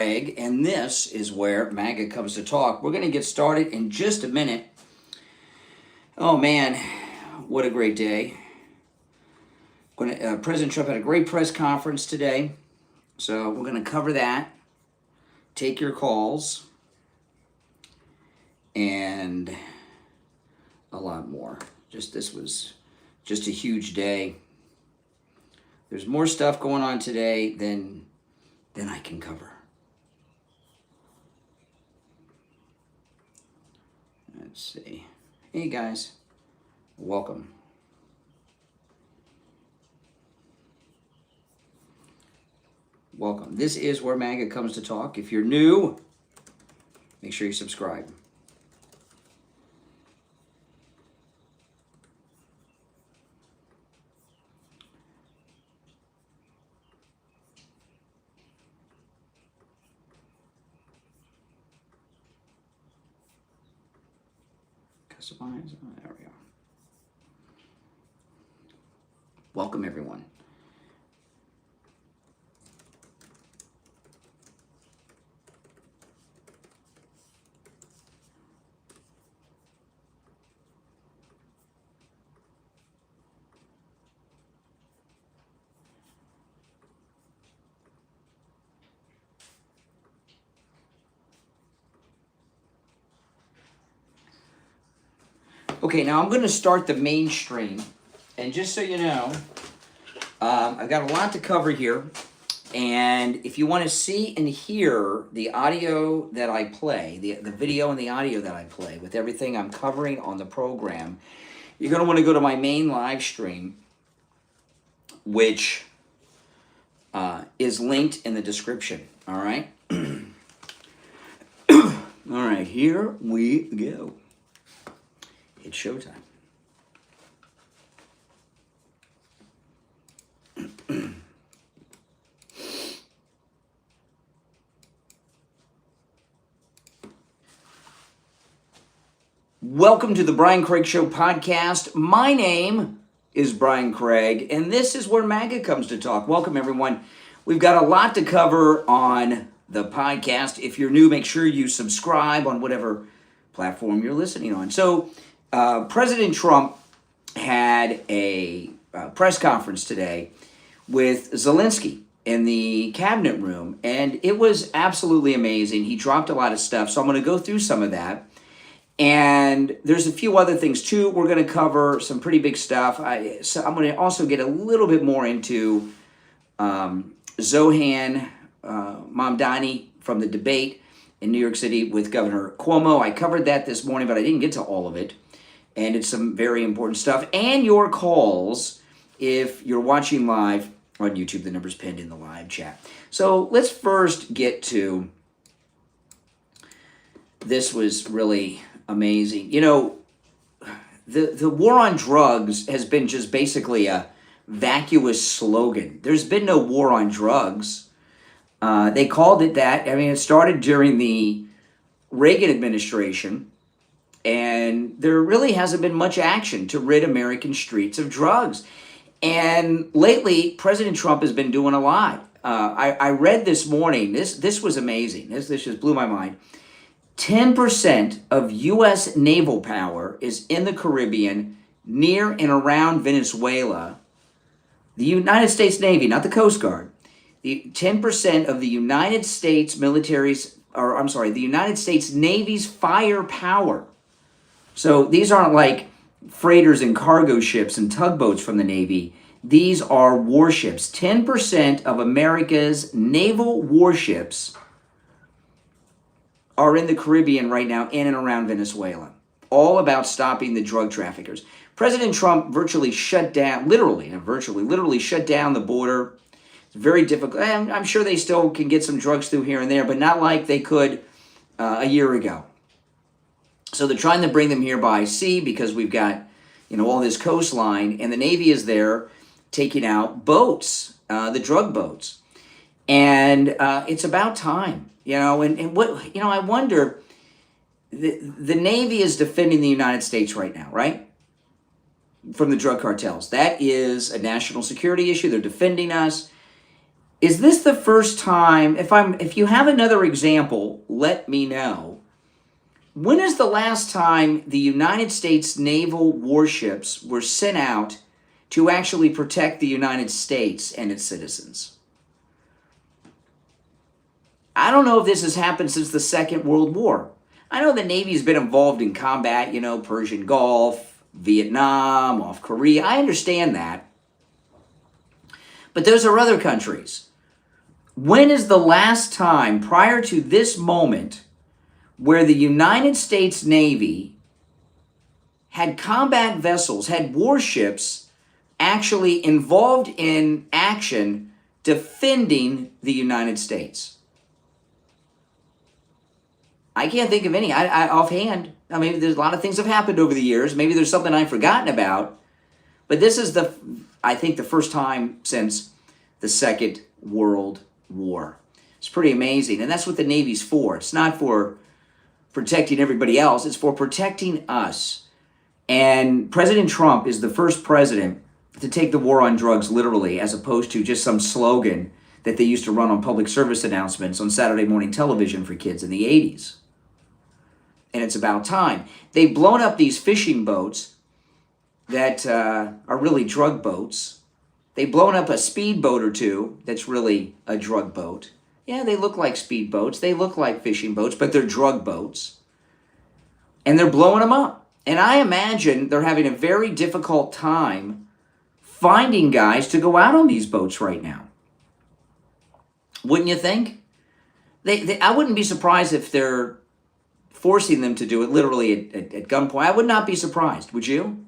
Egg, and this is where MAGA comes to talk. We're going to get started in just a minute. Oh man, what a great day. President Trump had a great press conference today, so we're going to cover that, take your calls, and a lot more. This was just a huge day. There's more stuff going on today than I can cover. Let's see. Hey guys, welcome. Welcome. This is where MAGA comes to talk. If you're new, make sure you subscribe. Customize. There we are. Welcome, everyone. Okay, now I'm going to start the mainstream, and just so you know, I've got a lot to cover here, and if you want to see and hear the audio that I play, the video and the audio that I play with everything I'm covering on the program, you're going to want to go to my main live stream, which is linked in the description, all right? All right, here we go. It's showtime. Welcome to the Brian Craig Show podcast. My name is Brian Craig, and this is where MAGA comes to talk. Welcome, everyone. We've got a lot to cover on the podcast. If you're new, make sure you subscribe on whatever platform you're listening on. So, President Trump had a press conference today with Zelensky in the cabinet room, and it was absolutely amazing. He dropped a lot of stuff, so I'm going to go through some of that. And there's a few other things, too. We're going to cover some pretty big stuff. So I'm going to also get a little bit more into Zohan Mamdani from the debate in New York City with Governor Cuomo. I covered that this morning, but I didn't get to all of it. And it's some very important stuff. And your calls, if you're watching live on YouTube, the number's pinned in the live chat. So let's first get to, this was really amazing. You know, the war on drugs has been just basically a vacuous slogan. There's been no war on drugs. They called it that. I mean, it started during the Reagan administration. And there really hasn't been much action to rid American streets of drugs. And lately, President Trump has been doing a lot. I read this morning, this was amazing. This just blew my mind. 10% of U.S. naval power is in the Caribbean, near and around Venezuela. The United States Navy, not the Coast Guard. The 10% of the United States the United States Navy's firepower. So these aren't like freighters and cargo ships and tugboats from the Navy. These are warships. 10% of America's naval warships are in the Caribbean right now, in and around Venezuela. All about stopping the drug traffickers. President Trump literally shut down the border. It's very difficult. I'm sure they still can get some drugs through here and there, but not like they could a year ago. So they're trying to bring them here by sea because we've got, all this coastline, and the Navy is there taking out boats, the drug boats. And it's about time, and what, I wonder, the Navy is defending the United States right now, right? From the drug cartels. That is a national security issue. They're defending us. Is this the first time, if you have another example, let me know. When is the last time the United States naval warships were sent out to actually protect the United States and its citizens? I don't know if this has happened since the Second World War. I know the Navy's been involved in combat, Persian Gulf, Vietnam, off Korea. I understand that. But those are other countries. When is the last time prior to this moment where the United States Navy had combat vessels, had warships actually involved in action defending the United States? I can't think of any. I offhand. Maybe there's a lot of things have happened over the years. Maybe there's something I've forgotten about. But this is I think the first time since the Second World War. It's pretty amazing. And that's what the Navy's for. It's not for protecting everybody else. It's for protecting us. And President Trump is the first president to take the war on drugs literally, as opposed to just some slogan that they used to run on public service announcements on Saturday morning television for kids in the 80s. And it's about time. They've blown up these fishing boats that are really drug boats. They've blown up a speedboat or two that's really a drug boat. Yeah, they look like speedboats. They look like fishing boats, but they're drug boats. And they're blowing them up. And I imagine they're having a very difficult time finding guys to go out on these boats right now. Wouldn't you think? I wouldn't be surprised if they're forcing them to do it literally at gunpoint. I would not be surprised. Would you?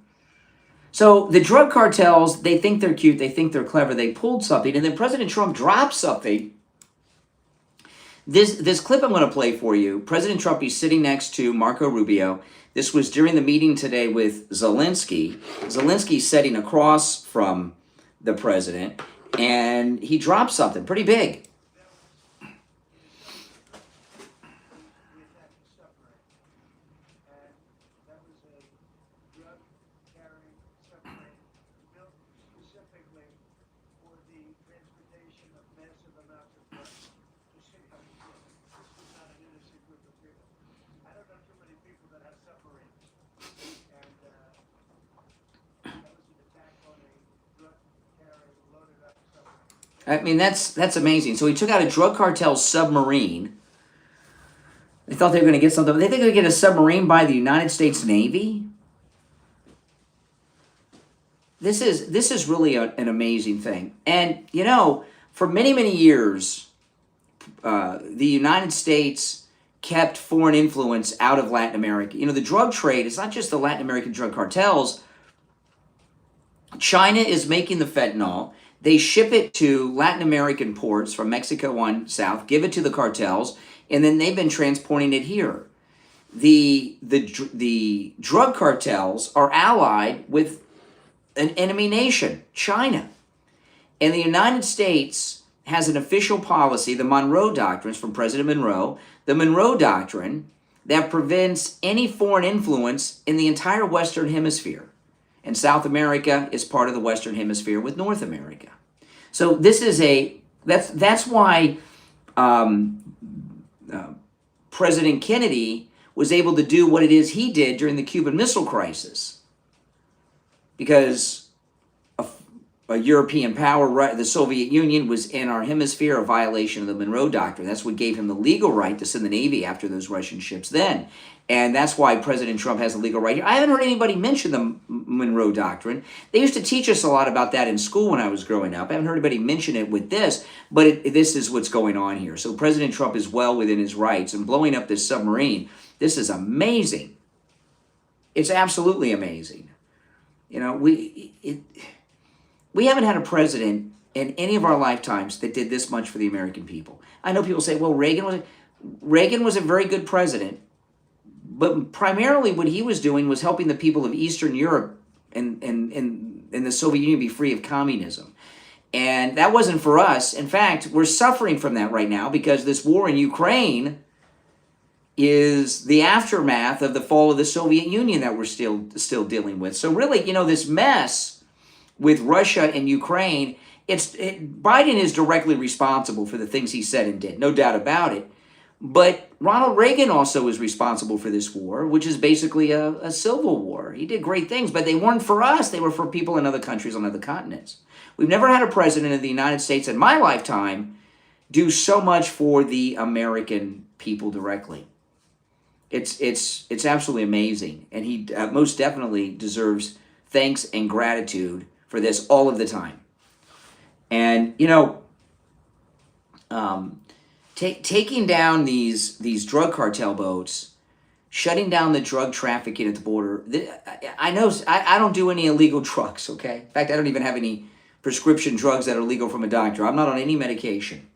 So the drug cartels, they think they're cute. They think they're clever. They pulled something. And then President Trump dropped something. This clip I'm going to play for you. President Trump, he's sitting next to Marco Rubio. This was during the meeting today with Zelensky. Zelensky's sitting across from the president. And he dropped something pretty big. I mean, that's amazing. So he took out a drug cartel submarine. They thought they were going to get something. They think they're going to get a submarine by the United States Navy. This is really an amazing thing. And, for many, many years, the United States kept foreign influence out of Latin America. The drug trade, it's not just the Latin American drug cartels. China is making the fentanyl. They ship it to Latin American ports from Mexico on south, give it to the cartels, and then they've been transporting it here. The drug cartels are allied with an enemy nation, China. And the United States has an official policy, the Monroe Doctrine from President Monroe, the Monroe Doctrine that prevents any foreign influence in the entire Western Hemisphere. And South America is part of the Western Hemisphere with North America. So this is that's why President Kennedy was able to do what it is he did during the Cuban Missile Crisis. Because a European power, the Soviet Union, was in our hemisphere, a violation of the Monroe Doctrine. That's what gave him the legal right to send the Navy after those Russian ships then. And that's why President Trump has the legal right here. I haven't heard anybody mention the Monroe Doctrine. They used to teach us a lot about that in school when I was growing up. I haven't heard anybody mention it with this, but this is what's going on here. So President Trump is well within his rights. And blowing up this submarine, this is amazing. It's absolutely amazing. We haven't had a president in any of our lifetimes that did this much for the American people. I know people say, well, Reagan was a very good president, but primarily what he was doing was helping the people of Eastern Europe and the Soviet Union be free of communism. And that wasn't for us. In fact, we're suffering from that right now because this war in Ukraine is the aftermath of the fall of the Soviet Union that we're still dealing with. So really, this mess with Russia and Ukraine Biden is directly responsible for the things he said and did, no doubt about it. But Ronald Reagan also is responsible for this war, which is basically a civil war. He did great things, but they weren't for us. They were for people in other countries on other continents. We've never had a president of the United States in my lifetime do so much for the American people directly. It's absolutely amazing, and he most definitely deserves thanks and gratitude for this all of the time. And taking down these drug cartel boats, shutting down the drug trafficking at the border. I know I don't do any illegal drugs. Okay, in fact, I don't even have any prescription drugs that are legal from a doctor. I'm not on any medication.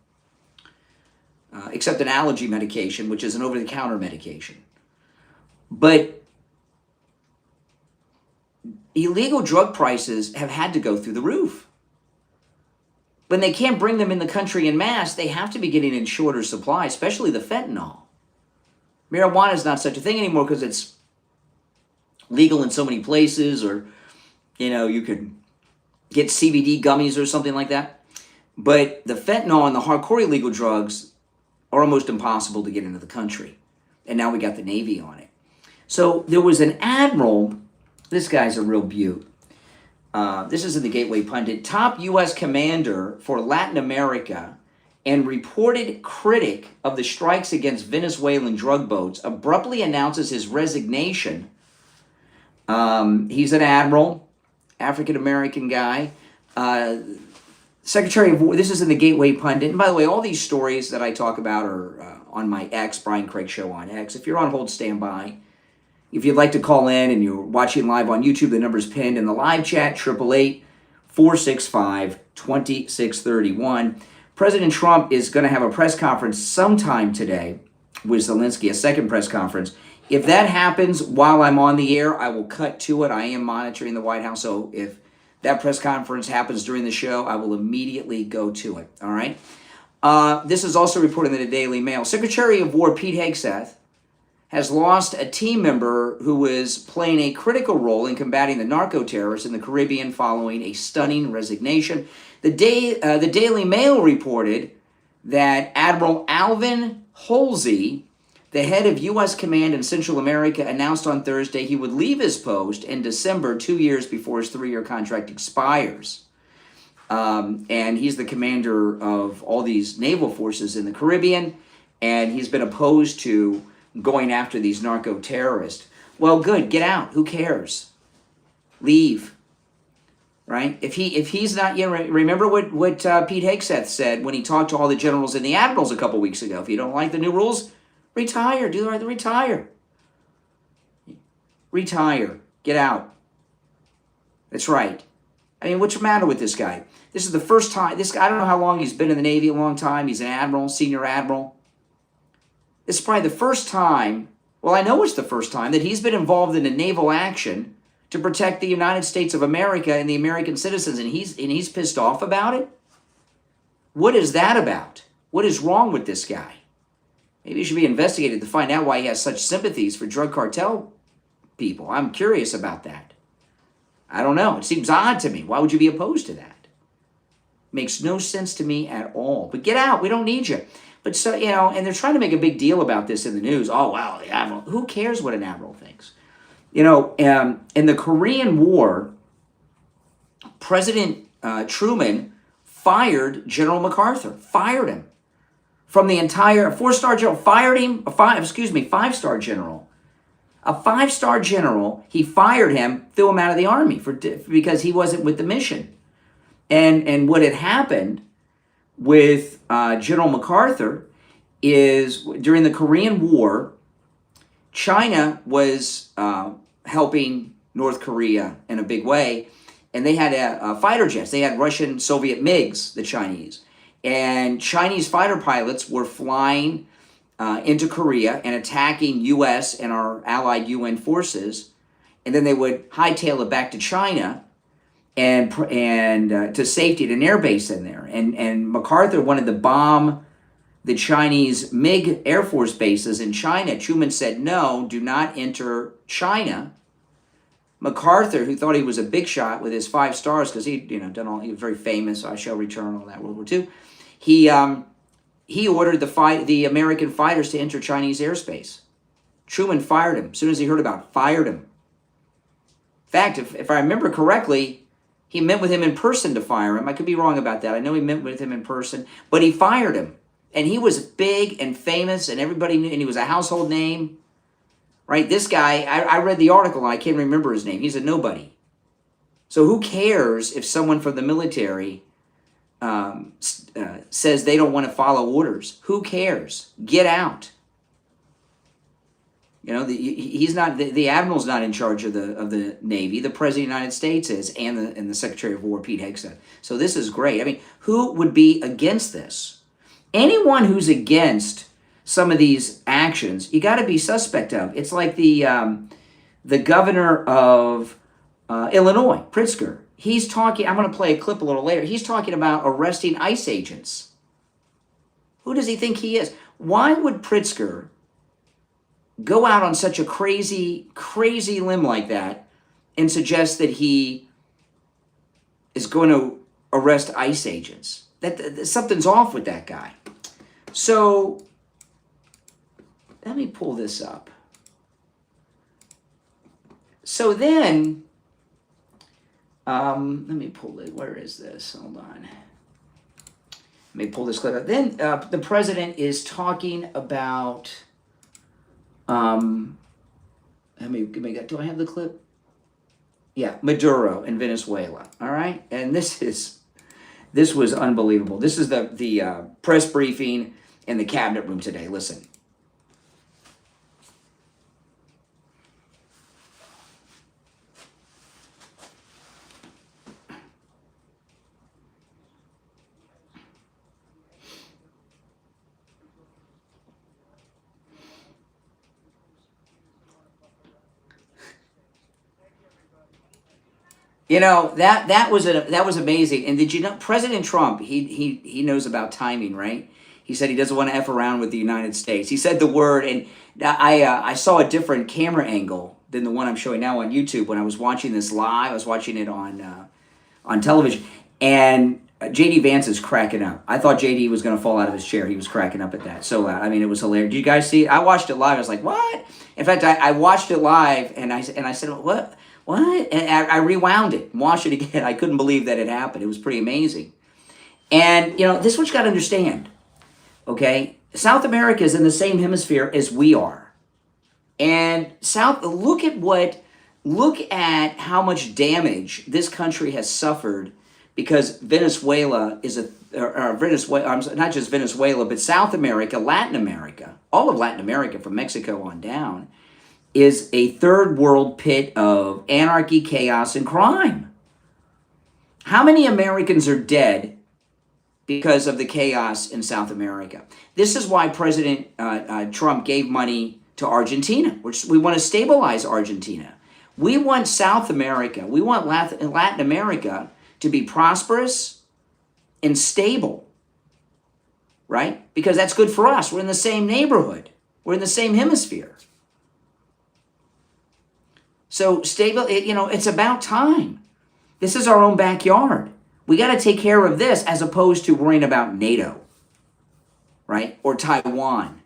Except an allergy medication, which is an over-the-counter medication. But illegal drug prices have had to go through the roof. When they can't bring them in the country en masse, they have to be getting in shorter supply, especially the fentanyl. Marijuana is not such a thing anymore because it's legal in so many places, or, you could get CBD gummies or something like that. But the fentanyl and the hardcore illegal drugs are almost impossible to get into the country. And now we got the Navy on it. So there was an admiral, this guy's a real beaut. This is in the Gateway Pundit. Top U.S. commander for Latin America and reported critic of the strikes against Venezuelan drug boats abruptly announces his resignation. He's an admiral, African-American guy. Secretary of War, this is in the Gateway Pundit. And by the way, all these stories that I talk about are on my X, Brian Craig Show on X. If you're on hold, stand by. If you'd like to call in and you're watching live on YouTube, the number's pinned in the live chat, 888-465-2631. President Trump is going to have a press conference sometime today with Zelensky, a second press conference. If that happens while I'm on the air, I will cut to it. I am monitoring the White House, so if that press conference happens during the show, I will immediately go to it, all right? This is also reported in the Daily Mail. Secretary of War Pete Hegseth has lost a team member who was playing a critical role in combating the narco-terrorists in the Caribbean following a stunning resignation. The Daily Mail reported that Admiral Alvin Halsey, the head of U.S. Command in Central America, announced on Thursday he would leave his post in December, 2 years before his 3-year contract expires. And he's the commander of all these naval forces in the Caribbean, and he's been opposed to going after these narco-terrorists. Well, good, get out. Who cares? Leave. Right? If he's not, remember what Pete Hegseth said when he talked to all the generals and the admirals a couple weeks ago. If you don't like the new rules, retire. Do the right to retire. Retire. Get out. That's right. I mean, what's the matter with this guy? This is the first time. This guy, I don't know how long he's been in the Navy, a long time. He's an admiral, senior admiral. This is probably the first time, well, I know it's the first time, that he's been involved in a naval action to protect the United States of America and the American citizens, and he's pissed off about it? What is that about? What is wrong with this guy? Maybe he should be investigated to find out why he has such sympathies for drug cartel people. I'm curious about that. I don't know. It seems odd to me. Why would you be opposed to that? Makes no sense to me at all. But get out. We don't need you. But so, and they're trying to make a big deal about this in the news. Oh, wow, the admiral. Who cares what an admiral thinks? In the Korean War, President Truman fired General MacArthur. Fired him. From the entire, a 4-star general, fired him, 5-star general. A 5-star general, he fired him, threw him out of the army because he wasn't with the mission. And what had happened with General MacArthur is during the Korean War, China was helping North Korea in a big way, and they had fighter jets. They had Russian Soviet MiGs, the Chinese. And Chinese fighter pilots were flying into Korea and attacking U.S. and our allied UN forces, and then they would hightail it back to China and to safety at an air base in there. And MacArthur wanted to bomb the Chinese MiG Air Force bases in China. Truman said, no, do not enter China. MacArthur, who thought he was a big shot with his 5 stars because he'd done all, he was very famous. I Shall Return, all that, World War II. He ordered the American fighters to enter Chinese airspace. Truman fired him as soon as he heard about it. Fired him. In fact, if I remember correctly, he met with him in person to fire him. I could be wrong about that. I know he met with him in person, but he fired him. And he was big and famous, and everybody knew, and he was a household name. Right? This guy, I read the article, and I can't remember his name. He's a nobody. So who cares if someone from the military says they don't want to follow orders? Who cares? Get out. He's not the admiral's not in charge of the Navy. The President of the United States is, and the Secretary of War, Pete Hegseth. So this is great. I mean, who would be against this? Anyone who's against some of these actions, you got to be suspect of. It's like the governor of Illinois, Pritzker. He's talking. I'm going to play a clip a little later. He's talking about arresting ICE agents. Who does he think he is? Why would Pritzker go out on such a crazy limb like that and suggest that he is going to arrest ICE agents? That something's off with that guy. So let me pull this up. So then, let me pull it. Where is this? Hold on. Let me pull this clip up. Then the president is talking about. Do I have the clip? Yeah, Maduro in Venezuela. All right, and this was unbelievable. This is the press briefing in the cabinet room today. Listen. That was amazing. And did you know President Trump? He knows about timing, right? He said he doesn't want to F around with the United States. He said the word, and I saw a different camera angle than the one I'm showing now on YouTube when I was watching this live. I was watching it on television, and JD Vance is cracking up. I thought JD was going to fall out of his chair. He was cracking up at that. So loud. I mean, it was hilarious. Did you guys see it? I watched it live. I was like, what? In fact, I watched it live, and I said, what? What? And I rewound it, watched it again. I couldn't believe that it happened. It was pretty amazing. And, this is what you got to understand, okay? South America is in the same hemisphere as we are. And look at how much damage this country has suffered because Venezuela is not just Venezuela, but South America, Latin America, all of Latin America from Mexico on down, is a third world pit of anarchy, chaos, and crime. How many Americans are dead because of the chaos in South America? This is why President Trump gave money to Argentina. We want to stabilize Argentina. We want South America, we want Latin America to be prosperous and stable, right? Because that's good for us. We're in the same neighborhood. We're in the same hemisphere. So stable, it's about time. This is our own backyard. We got to take care of this as opposed to worrying about NATO, right? Or Taiwan,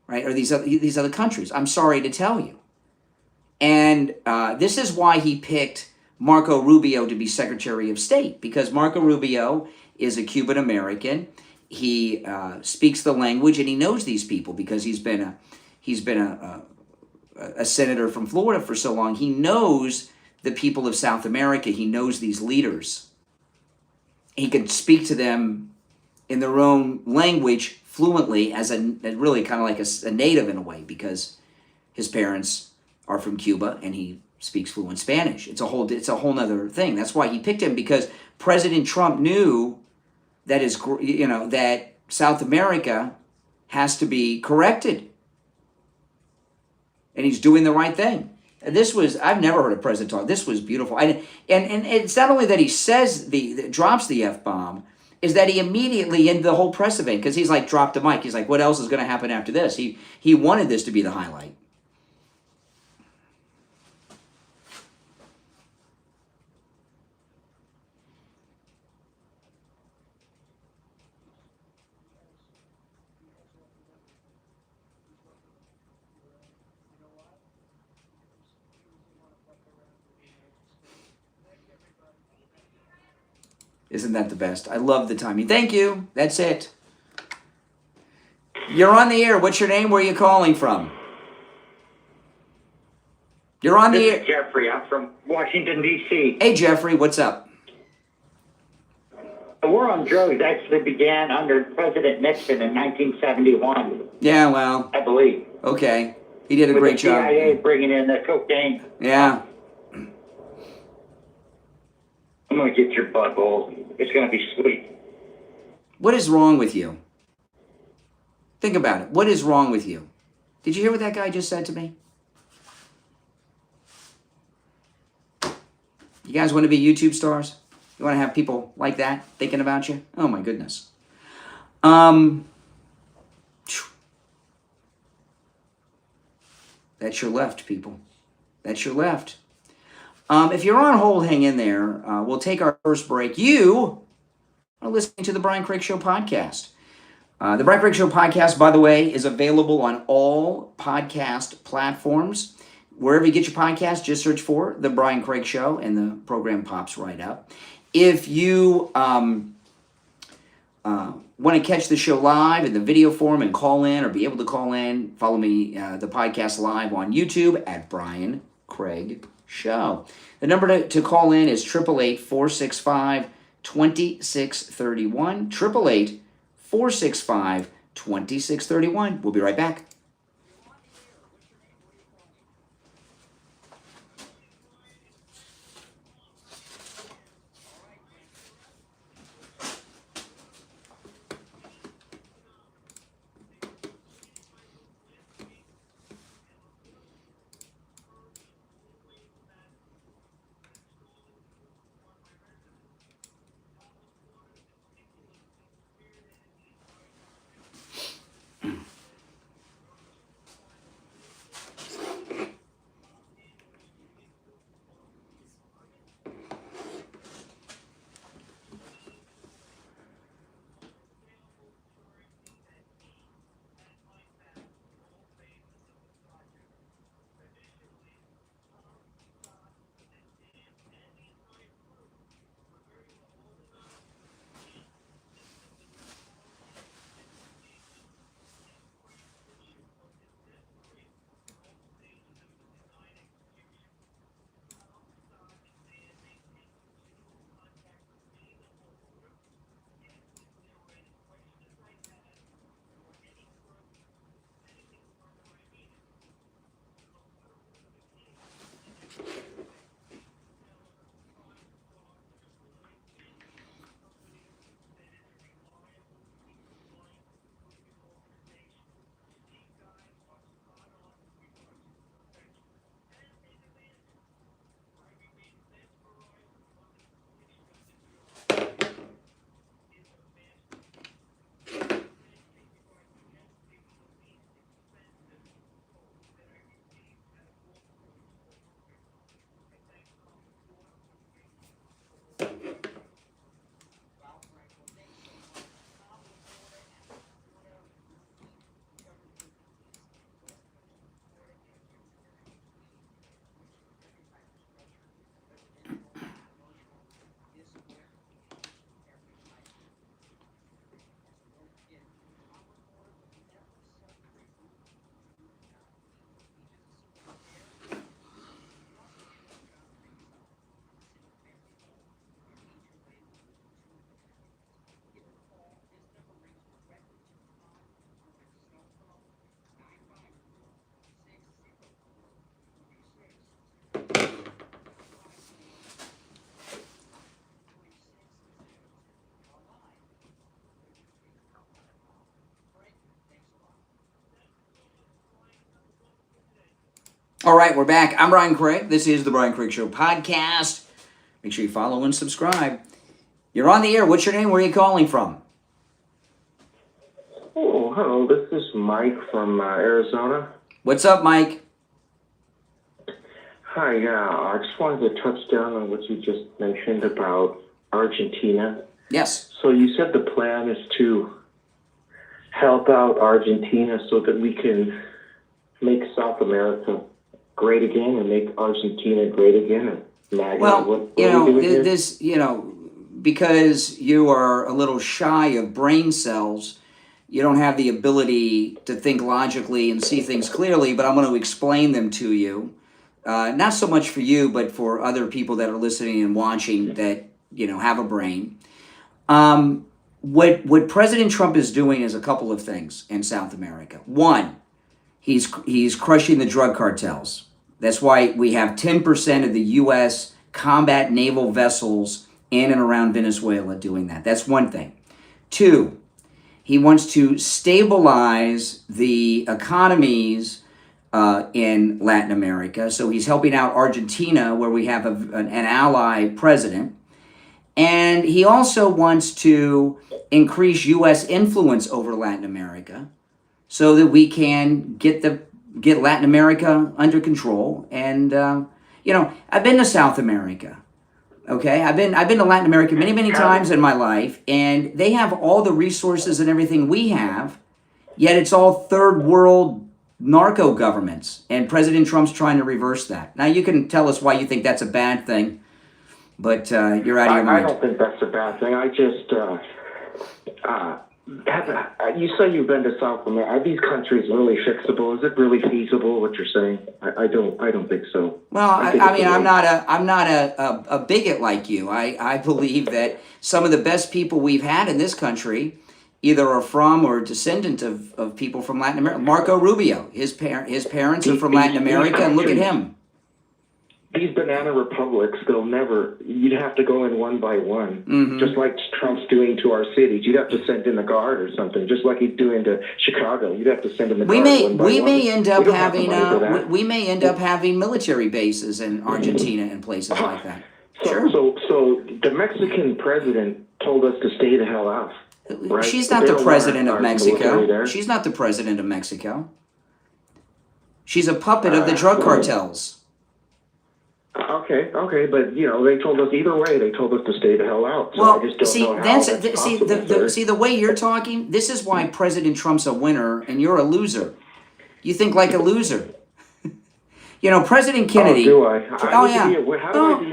right? Or these other countries. I'm sorry to tell you. And this is why he picked Marco Rubio to be Secretary of State, because Marco Rubio is a Cuban American. He speaks the language and he knows these people because he's been a senator from Florida for so long. He knows the people of South America. He knows these leaders. He can speak to them in their own language fluently as really kind of like a native in a way, because his parents are from Cuba and he speaks fluent Spanish. It's a whole nother thing. That's why he picked him, because President Trump knew that that South America has to be corrected. And he's doing the right thing. I've never heard a president talk. This was beautiful. And it's not only that he says drops the F-bomb, is that he immediately ended the whole press event, because he's like, drop the mic. He's like, what else is going to happen after this? He wanted this to be the highlight. Isn't that the best? I love the timing. Thank you. That's it. You're on the air. What's your name? Where are you calling from? You're on the air. This is Jeffrey. I'm from Washington, D.C. Hey, Jeffrey. What's up? The war on drugs actually began under President Nixon in 1971. Yeah, well. I believe. Okay. He did a great job. With the CIA bringing in the cocaine. Yeah. I'm going to get your butthole. It's going to be sweet. What is wrong with you? Think about it. What is wrong with you? Did you hear what that guy just said to me? You guys want to be YouTube stars? You want to have people like that thinking about you? Oh my goodness. That's your left, people. That's your left. If you're on hold, hang in there. We'll take our first break. You are listening to the Brian Craig Show podcast. The Brian Craig Show podcast, by the way, is available on all podcast platforms. Wherever you get your podcast, just search for The Brian Craig Show, and the program pops right up. If you want to catch the show live in the video form and call in or be able to call in, follow me, the podcast live on YouTube at Brian Craig Show. The number to call in is 888-465-2631, 888-465-2631. We'll be right back. All right, we're back. I'm Brian Craig. This is the Brian Craig Show podcast. Make sure you follow and subscribe. You're on the air. What's your name? Where are you calling from? Oh, hello. This is Mike from Arizona. What's up, Mike? Hi, I just wanted to touch down on what you just mentioned about Argentina. Yes. So you said the plan is to help out Argentina so that we can make South America great again and make Argentina great again. And well, because you are a little shy of brain cells, you don't have the ability to think logically and see things clearly, but I'm going to explain them to you. Not so much for you, but for other people that are listening and watching that, have a brain. What President Trump is doing is a couple of things in South America. One, he's crushing the drug cartels. That's why we have 10% of the U.S. combat naval vessels in and around Venezuela doing that. That's one thing. Two, he wants to stabilize the economies in Latin America. So he's helping out Argentina, where we have an ally president. And he also wants to increase U.S. influence over Latin America so that we can get Latin America under control. And, I've been to South America. Okay, I've been to Latin America many times in my life, and they have all the resources and everything we have, yet it's all third world narco governments, and President Trump's trying to reverse that. Now, you can tell us why you think that's a bad thing, but you're out of your mind. I don't think that's a bad thing. I just, you say you've been to South America. Are these countries really fixable? Is it really feasible, what you're saying? I don't think so. Well, I'm not a bigot like you. I believe that some of the best people we've had in this country either are from or descendant of people from Latin America. Marco Rubio, his parents are from Latin America, and look at him. These banana republics, you'd have to go in one by one, just like Trump's doing to our cities. You'd have to send in the guard or something, just like he's doing to Chicago. You'd have to send in the guard one by one. We may end up having military bases in Argentina and places like that. So the Mexican president told us to stay the hell out. Right? She's not the president of Mexico. She's not the president of Mexico. She's a puppet of the drug cartels. Okay, but they told us either way. They told us to stay the hell out. So I just don't know how the way you're talking. This is why President Trump's a winner and you're a loser. You think like a loser. President Kennedy. Oh, do I? How do I be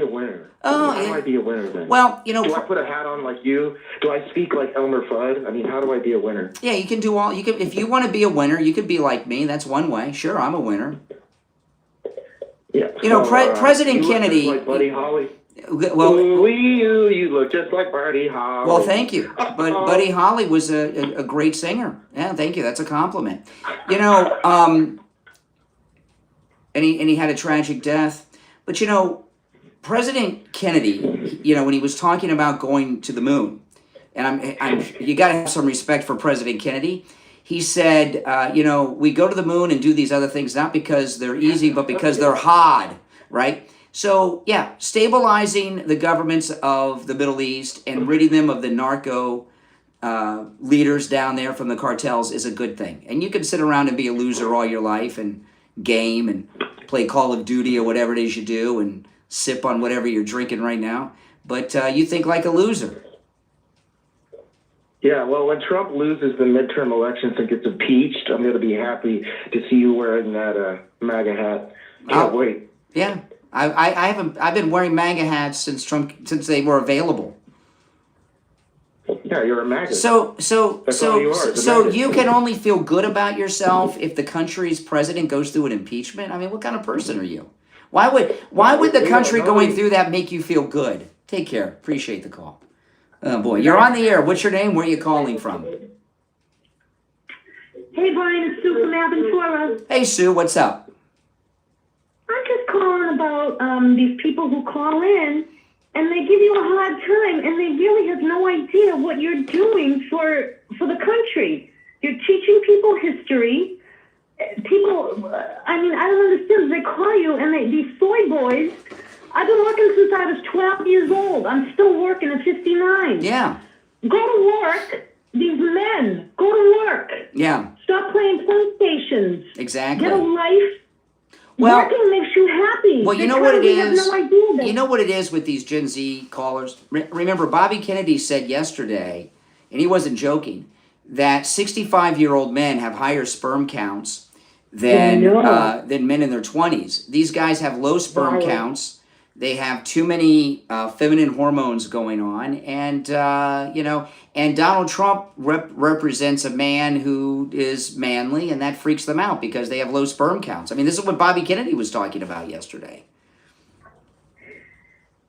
a winner? How do I be a winner then? Well, do I put a hat on like you? Do I speak like Elmer Fudd? I mean, how do I be a winner? Yeah, you can do all. You can if you want to be a winner. You could be like me. That's one way. Sure, I'm a winner. Yeah. President Kennedy. Like Buddy Holly. Well, you look just like Buddy Holly. Well, thank you. But Buddy Holly was a great singer. Yeah, thank you. That's a compliment. And he had a tragic death. But President Kennedy, when he was talking about going to the moon, and you got to have some respect for President Kennedy. He said, we go to the moon and do these other things, not because they're easy, but because they're hard, right? So, yeah, stabilizing the governments of the Middle East and ridding them of the narco leaders down there from the cartels is a good thing. And you can sit around and be a loser all your life and game and play Call of Duty or whatever it is you do and sip on whatever you're drinking right now. But you think like a loser. Yeah, well, when Trump loses the midterm elections and gets impeached, I'm going to be happy to see you wearing that MAGA hat. Can't wait. Yeah, I've been wearing MAGA hats since they were available. Yeah, you're a MAGA. So you can only feel good about yourself if the country's president goes through an impeachment? I mean, what kind of person are you? Why would the country going through that make you feel good? Take care. Appreciate the call. Oh, boy. You're on the air. What's your name? Where are you calling from? Hey, Brian. It's Sue from Aventura. Hey, Sue. What's up? I'm just calling about these people who call in, and they give you a hard time, and they really have no idea what you're doing for the country. You're teaching people history. People, I don't understand. They call you, and these soy boys... I've been working since I was 12 years old. I'm still working at 59. Yeah. Go to work. These men, go to work. Yeah. Stop playing PlayStations. Exactly. Get a life. Well, working makes you happy. Well, you know what it is? Have no idea you know what it is with these Gen Z callers? Remember, Bobby Kennedy said yesterday, and he wasn't joking, that 65-year-old men have higher sperm counts than men in their 20s. These guys have low sperm counts They have too many feminine hormones going on, and and Donald Trump represents a man who is manly, and that freaks them out because they have low sperm counts. I mean, this is what Bobby Kennedy was talking about yesterday.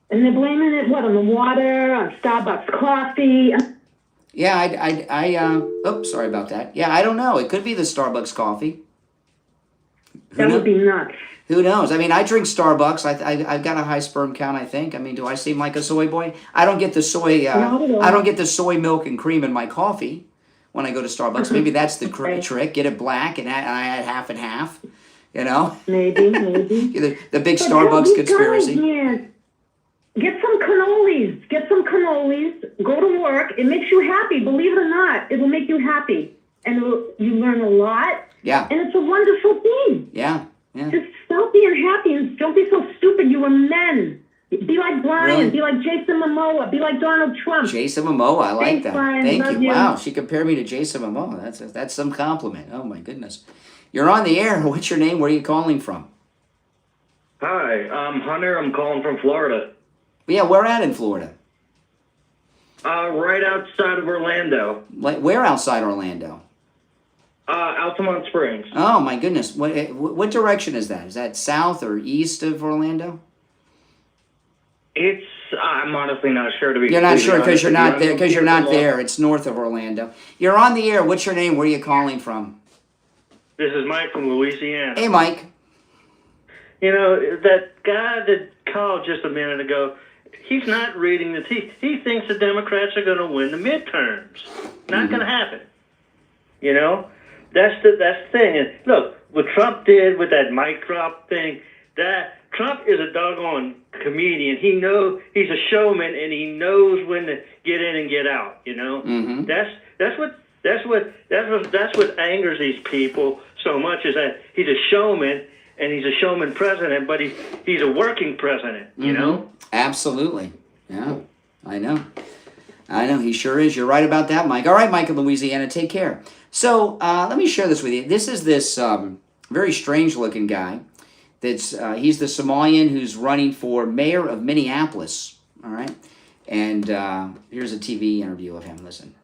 And they're blaming it, on the water, on Starbucks coffee. Yeah, oops, sorry about that. Yeah, I don't know. It could be the Starbucks coffee. That would be nuts. Who knows? I mean, I drink Starbucks. I've got a high sperm count, I think. I mean, do I seem like a soy boy? I don't get the soy. I don't get the soy milk and cream in my coffee when I go to Starbucks. Maybe that's the trick. Get it black, and I add half and half. Maybe. the big Starbucks conspiracy. Get some cannolis. Go to work. It makes you happy. Believe it or not, it will make you happy, and you learn a lot. Yeah. And it's a wonderful thing. Yeah. Just stop being happy and don't be so stupid. You are men. Be like Brian. Really? Be like Jason Momoa. Be like Donald Trump. Jason Momoa, I like Thanks, that. Brian. Thank Love you. you. Wow, she compared me to Jason Momoa. That's some compliment. Oh my goodness. You're on the air. What's your name? Where are you calling from? Hi, I'm Hunter. I'm calling from Florida. Yeah, where at in Florida? Right outside of Orlando. Where outside Orlando? Altamont Springs. Oh my goodness. What direction is that? Is that south or east of Orlando? I'm honestly not sure, to be You're not sure because you're not there. Because you're not there. It's north of Orlando. You're on the air. What's your name? Where are you calling from? This is Mike from Louisiana. Hey, Mike. That guy that called just a minute ago, he's not reading the tea. He thinks the Democrats are going to win the midterms. Not going to happen. That's the thing. And look, what Trump did with that mic drop thing, that Trump is a doggone comedian. He knows he's a showman, and he knows when to get in and get out. Mm-hmm. That's what angers these people so much, is that he's a showman and he's a showman president, but he's a working president. Absolutely. Yeah, I know. He sure is. You're right about that, Mike. All right, Mike in Louisiana, take care. So let me share this with you. This is this very strange-looking guy. He's the Somalian who's running for mayor of Minneapolis. All right, and here's a TV interview of him. Listen.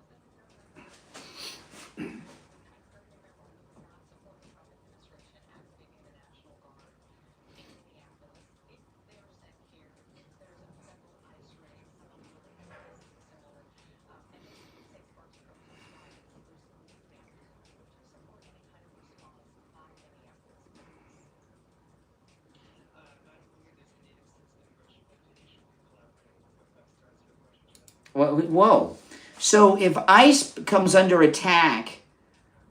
Whoa. So if ICE comes under attack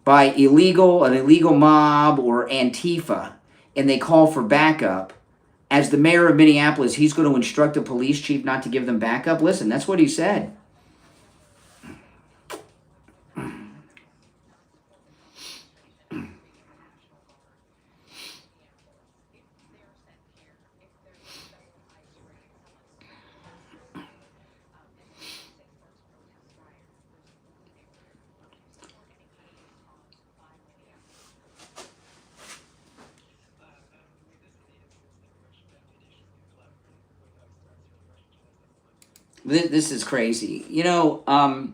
by an illegal mob or Antifa, and they call for backup, as the mayor of Minneapolis, he's going to instruct the police chief not to give them backup? Listen, that's what he said. This is crazy. To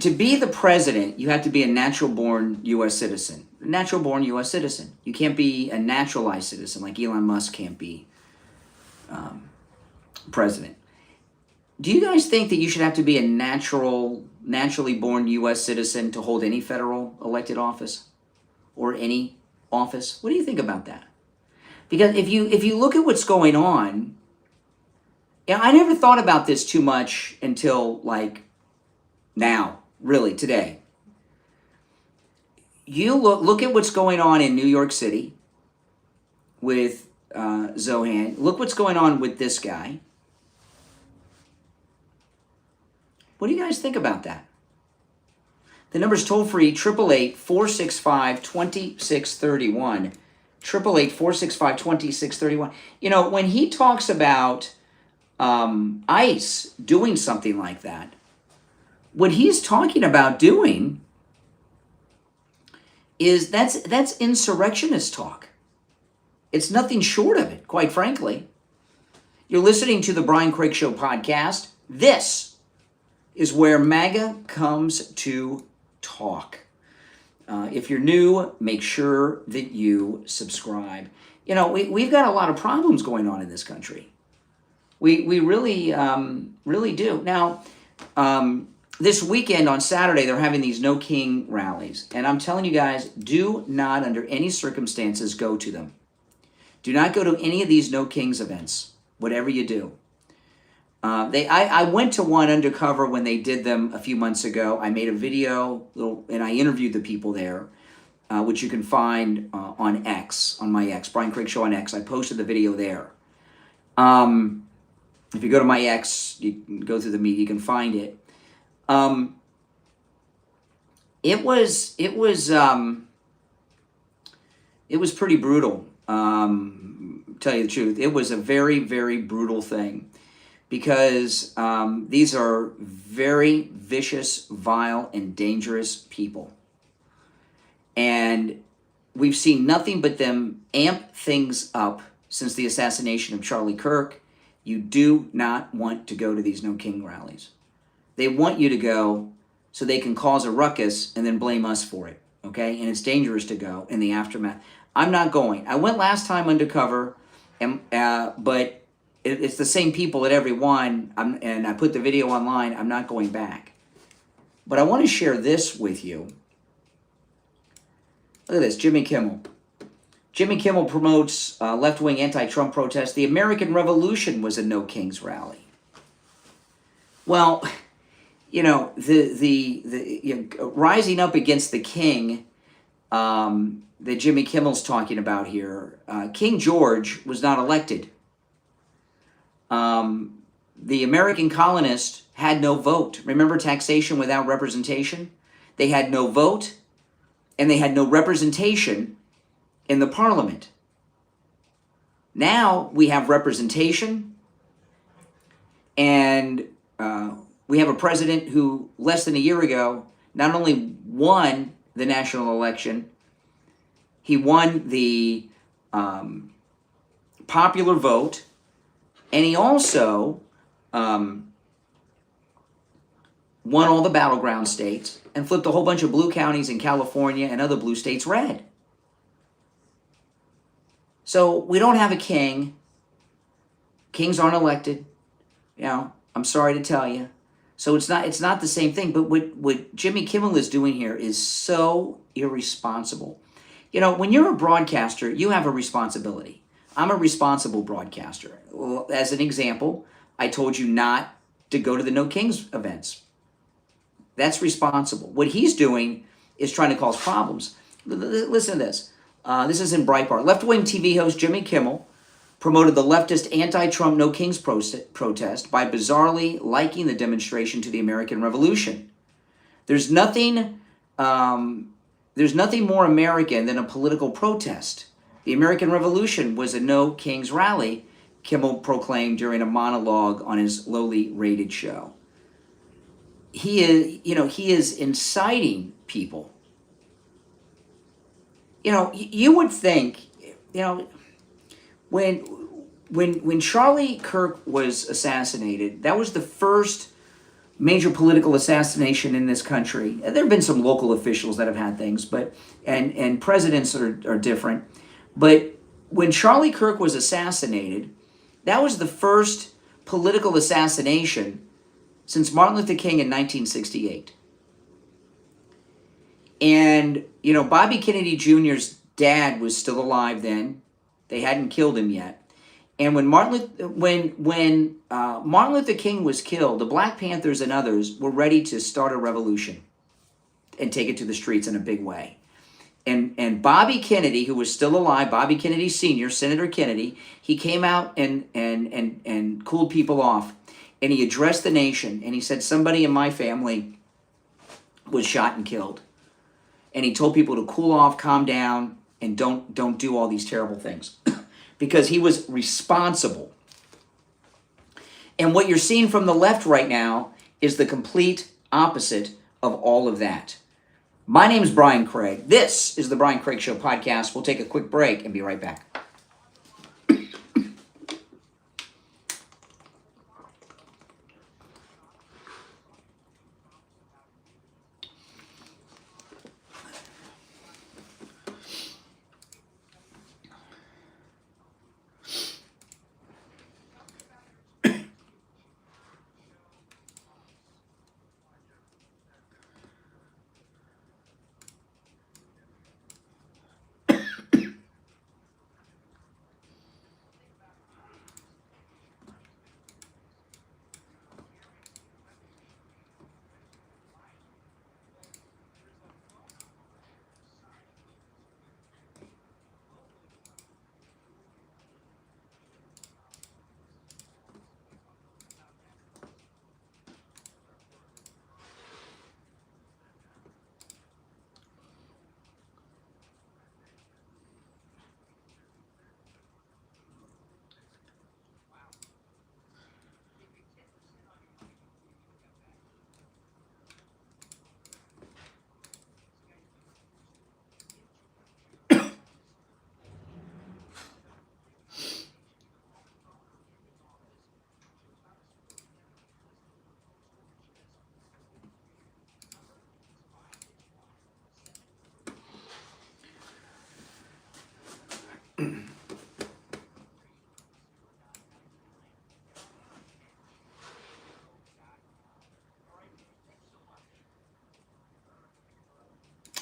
be the president, you have to be a natural-born U.S. citizen. Natural-born U.S. citizen. You can't be a naturalized citizen like Elon Musk can't be president. Do you guys think that you should have to be a naturally born U.S. citizen to hold any federal elected office or any office? What do you think about that? Because if you look at what's going on, I never thought about this too much until now, really, today. You look at what's going on in New York City with Zohan. Look what's going on with this guy. What do you guys think about that? The number's toll free, 888-465-2631. 888-465-2631. When he talks about ICE doing something like that, what he's talking about doing is that's insurrectionist talk. It's nothing short of it, quite frankly. You're listening to the Brian Craig Show podcast. This is where MAGA comes to talk. If you're new, make sure that you subscribe. You know, we've got a lot of problems going on in this country. We really, really do. Now, this weekend on Saturday, they're having these No King rallies. And I'm telling you guys, do not, under any circumstances, go to them. Do not go to any of these No Kings events, whatever you do. I went to one undercover when they did them a few months ago. I made a video, and I interviewed the people there, which you can find on X, on my X, Brian Craig Show on X. I posted the video there. If you go to my X, you can go through the media, you can find it. It was pretty brutal. Tell you the truth, it was a very, very brutal thing because these are very vicious, vile, and dangerous people. And we've seen nothing but them amp things up since the assassination of Charlie Kirk. You do not want to go to these No King rallies. They want you to go so they can cause a ruckus and then blame us for it, okay? And it's dangerous to go in the aftermath. I'm not going. I went last time undercover, but it's the same people at every one, and I put the video online. I'm not going back. But I want to share this with you. Look at this, Jimmy Kimmel. Jimmy Kimmel promotes left-wing anti-Trump protests. The American Revolution was a No Kings rally. Well, you know, rising up against the king that Jimmy Kimmel's talking about here, King George was not elected. The American colonists had no vote. Remember taxation without representation? They had no vote, and they had no representation in the parliament. Now we have representation, and we have a president who less than a year ago not only won the national election, he won the popular vote, and he also won all the battleground states and flipped a whole bunch of blue counties in California and other blue states red. So we don't have a king. Kings aren't elected. You know, I'm sorry to tell you. So it's not the same thing. But what Jimmy Kimmel is doing here is so irresponsible. You know, when you're a broadcaster, you have a responsibility. I'm a responsible broadcaster. Well, as an example, I told you not to go to the No Kings events. That's responsible. What he's doing is trying to cause problems. Listen to this. This is in Breitbart. Left-wing TV host Jimmy Kimmel promoted the leftist anti-Trump No Kings protest by bizarrely liking the demonstration to the American Revolution. There's nothing more American than a political protest. The American Revolution was a No Kings rally, Kimmel proclaimed during a monologue on his lowly rated show. He is inciting people. You know, you would think, you know, when Charlie Kirk was assassinated, that was the first major political assassination in this country. There have been some local officials that have had things, but and presidents are different. But when Charlie Kirk was assassinated, that was the first political assassination since Martin Luther King in 1968. And, you know, Bobby Kennedy Jr.'s dad was still alive then. They hadn't killed him yet. And when Martin Luther King was killed, the Black Panthers and others were ready to start a revolution and take it to the streets in a big way. And Bobby Kennedy, who was still alive, Bobby Kennedy Sr., Senator Kennedy, he came out and cooled people off. And he addressed the nation, and he said, somebody in my family was shot and killed. And he told people to cool off, calm down, and don't do all these terrible things. Because he was responsible. And what you're seeing from the left right now is the complete opposite of all of that. My name is Brian Craig. This is the Brian Craig Show podcast. We'll take a quick break and be right back.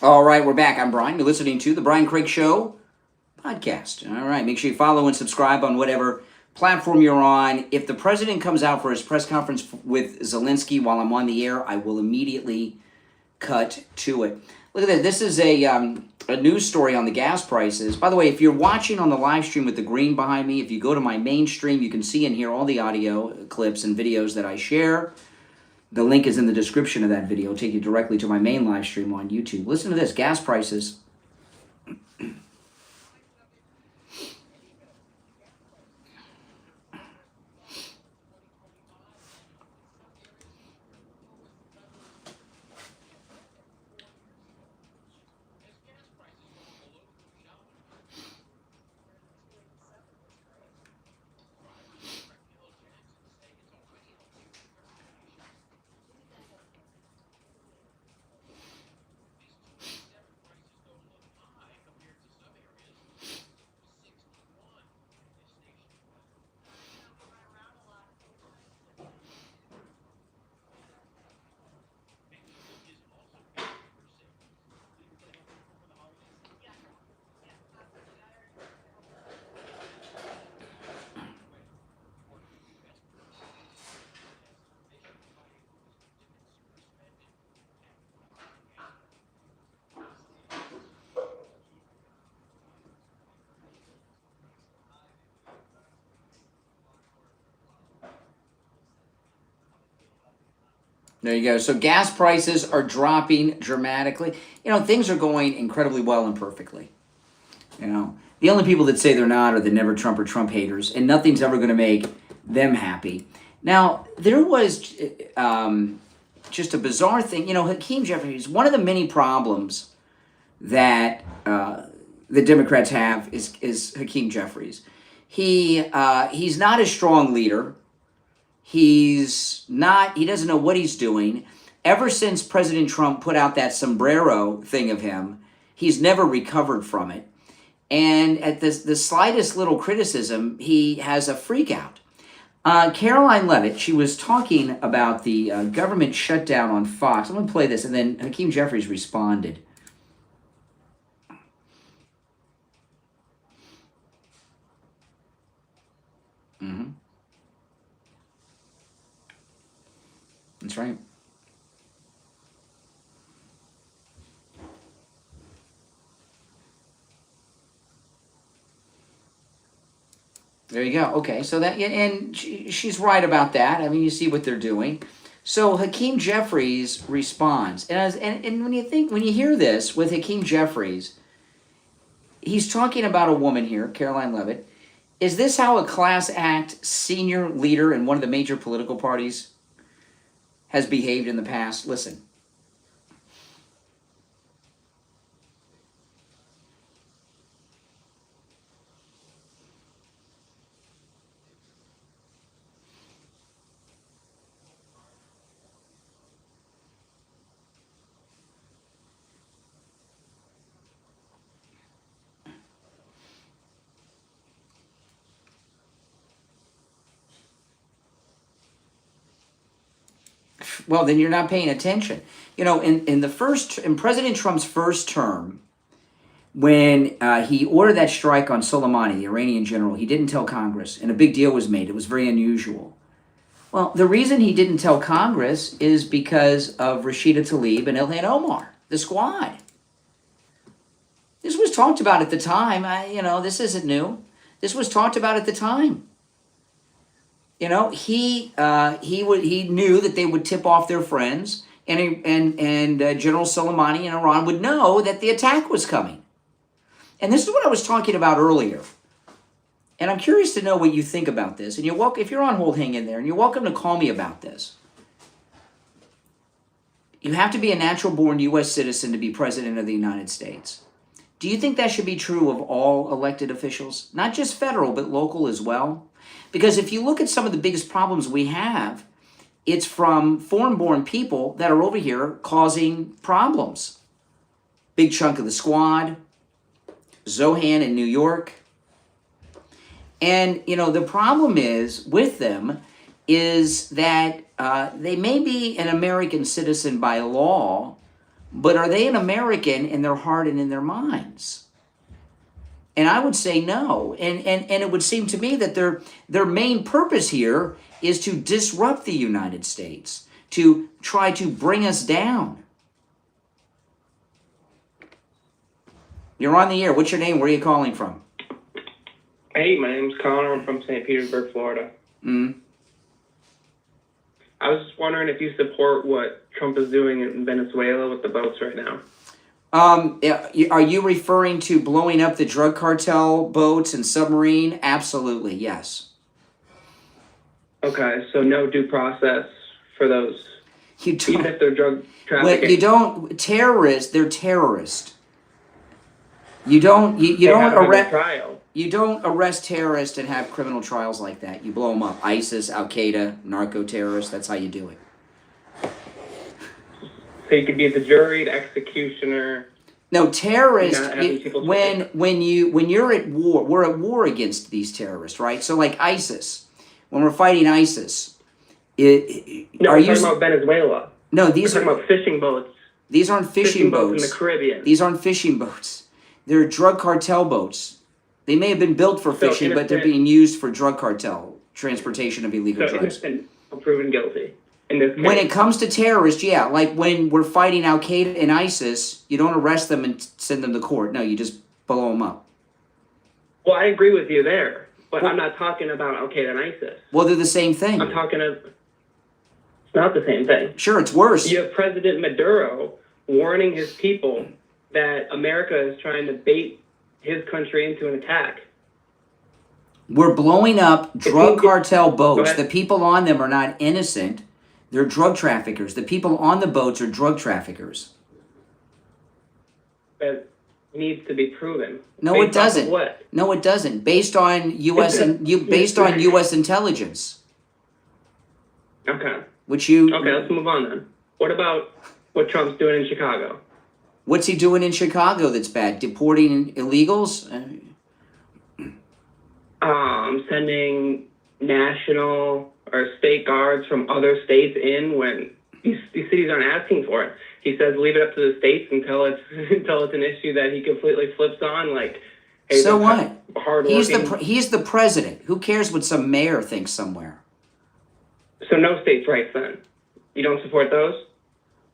All right, we're back. I'm Brian. You're listening to The Brian Craig Show podcast. All right, make sure you follow and subscribe on whatever platform you're on. If the president comes out for his press conference with Zelensky while I'm on the air, I will immediately cut to it. Look at this. This is a news story on the gas prices. By the way, if you're watching on the live stream with the green behind me, if you go to my main stream, you can see and hear all the audio clips and videos that I share. The link is in the description of that video. It'll take you directly to my main live stream on YouTube. Listen to this. Gas prices. There you go. So gas prices are dropping dramatically. You know, things are going incredibly well and perfectly. You know, the only people that say they're not are the never Trump or Trump haters, and nothing's ever going to make them happy. Now, there was just a bizarre thing. You know, Hakeem Jeffries, one of the many problems that the Democrats have is Hakeem Jeffries. He's not a strong leader. He doesn't know what he's doing. Ever since President Trump put out that sombrero thing of him, he's never recovered from it. And at the slightest little criticism, he has a freak out. Caroline Leavitt, she was talking about the government shutdown on Fox. I'm going to play this, and then Hakeem Jeffries responded. That's right. There you go. Okay, so that, and she's right about that. I mean, you see what they're doing. So Hakeem Jeffries responds, and when you hear this with Hakeem Jeffries, he's talking about a woman here, Caroline Leavitt. Is this how a class act senior leader in one of the major political parties has behaved in the past? Listen. Well, then you're not paying attention. You know, in President Trump's first term, when he ordered that strike on Soleimani, the Iranian general, he didn't tell Congress, and a big deal was made. It was very unusual. Well, the reason he didn't tell Congress is because of Rashida Tlaib and Ilhan Omar, the squad. This was talked about at the time. This isn't new. This was talked about at the time. You know, he knew that they would tip off their friends, and General Soleimani in Iran would know that the attack was coming. And this is what I was talking about earlier. And I'm curious to know what you think about this. And if you're on hold, hang in there, and you're welcome to call me about this. You have to be a natural-born U.S. citizen to be president of the United States. Do you think that should be true of all elected officials? Not just federal, but local as well? Because if you look at some of the biggest problems we have, it's from foreign-born people that are over here causing problems. Big chunk of the squad, Zohan in New York, And, the problem is with them is that they may be an American citizen by law, but are they an American in their heart and in their minds? And I would say no. And it would seem to me that their main purpose here is to disrupt the United States, to try to bring us down. You're on the air. What's your name? Where are you calling from? Hey, my name's Connor. I'm from St. Petersburg, Florida. Mm. I was just wondering if you support what Trump is doing in Venezuela with the boats right now. Are you referring to blowing up the drug cartel boats and submarine? Absolutely, yes. Okay, so no due process for those, You don't. even if they're drug trafficking. Well, you don't. Terrorists. They're terrorists. You don't. You don't arrest. Trial. You don't arrest terrorists and have criminal trials like that. You blow them up. ISIS, Al Qaeda, narco terrorists. That's how you do it. So you could be the jury, the executioner. No, terrorists. Not having people When you're at war, we're at war against these terrorists, right? So like ISIS, when we're fighting ISIS, No, we're talking about Venezuela. No, We're these talking are about fishing boats. these aren't fishing boats. in the Caribbean. These aren't fishing boats. They're drug cartel boats. They may have been built for fishing, but they're being used for drug cartel transportation of illegal So drugs. innocent, proven guilty. In this case. When it comes to terrorists, yeah, like when we're fighting Al Qaeda and ISIS, you don't arrest them and send them to court. No, you just blow them up. Well, I agree with you there, but I'm not talking about Al Qaeda and ISIS. Well, they're the same thing. I'm talking of. It's not the same thing. Sure, it's worse. You have President Maduro warning his people that America is trying to bait his country into an attack. We're blowing up drug cartel boats. ahead. The people on them are not innocent. They're drug traffickers. The people on the boats are drug traffickers. That needs to be proven. No, Based it off of doesn't. What? No, it doesn't. Based on U.S. intelligence, Okay. which you. Okay, let's move on then. What about what Trump's doing in Chicago? What's he doing in Chicago that's bad? Deporting illegals? Sending national or state guards from other states in when these cities aren't asking for it. He says leave it up to the states until it's an issue that he completely flips on. Like, hey, So what? Hardworking. He's the president. Who cares what some mayor thinks somewhere? So no states' rights then. You don't support those?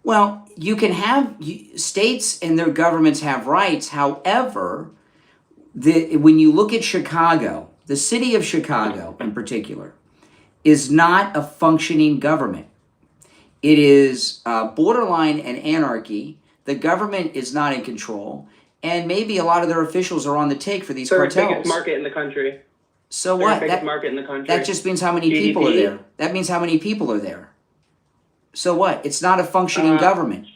Well, you can have states and their governments have rights. However, when you look at Chicago, the city of Chicago in particular, is not a functioning government. It is borderline an anarchy. The government is not in control, and maybe a lot of their officials are on the take for these Third cartels. biggest market in the country. So Third what? biggest market in the country. That just means how many GDP. people are there. That means how many people are there. So what? It's not a functioning government.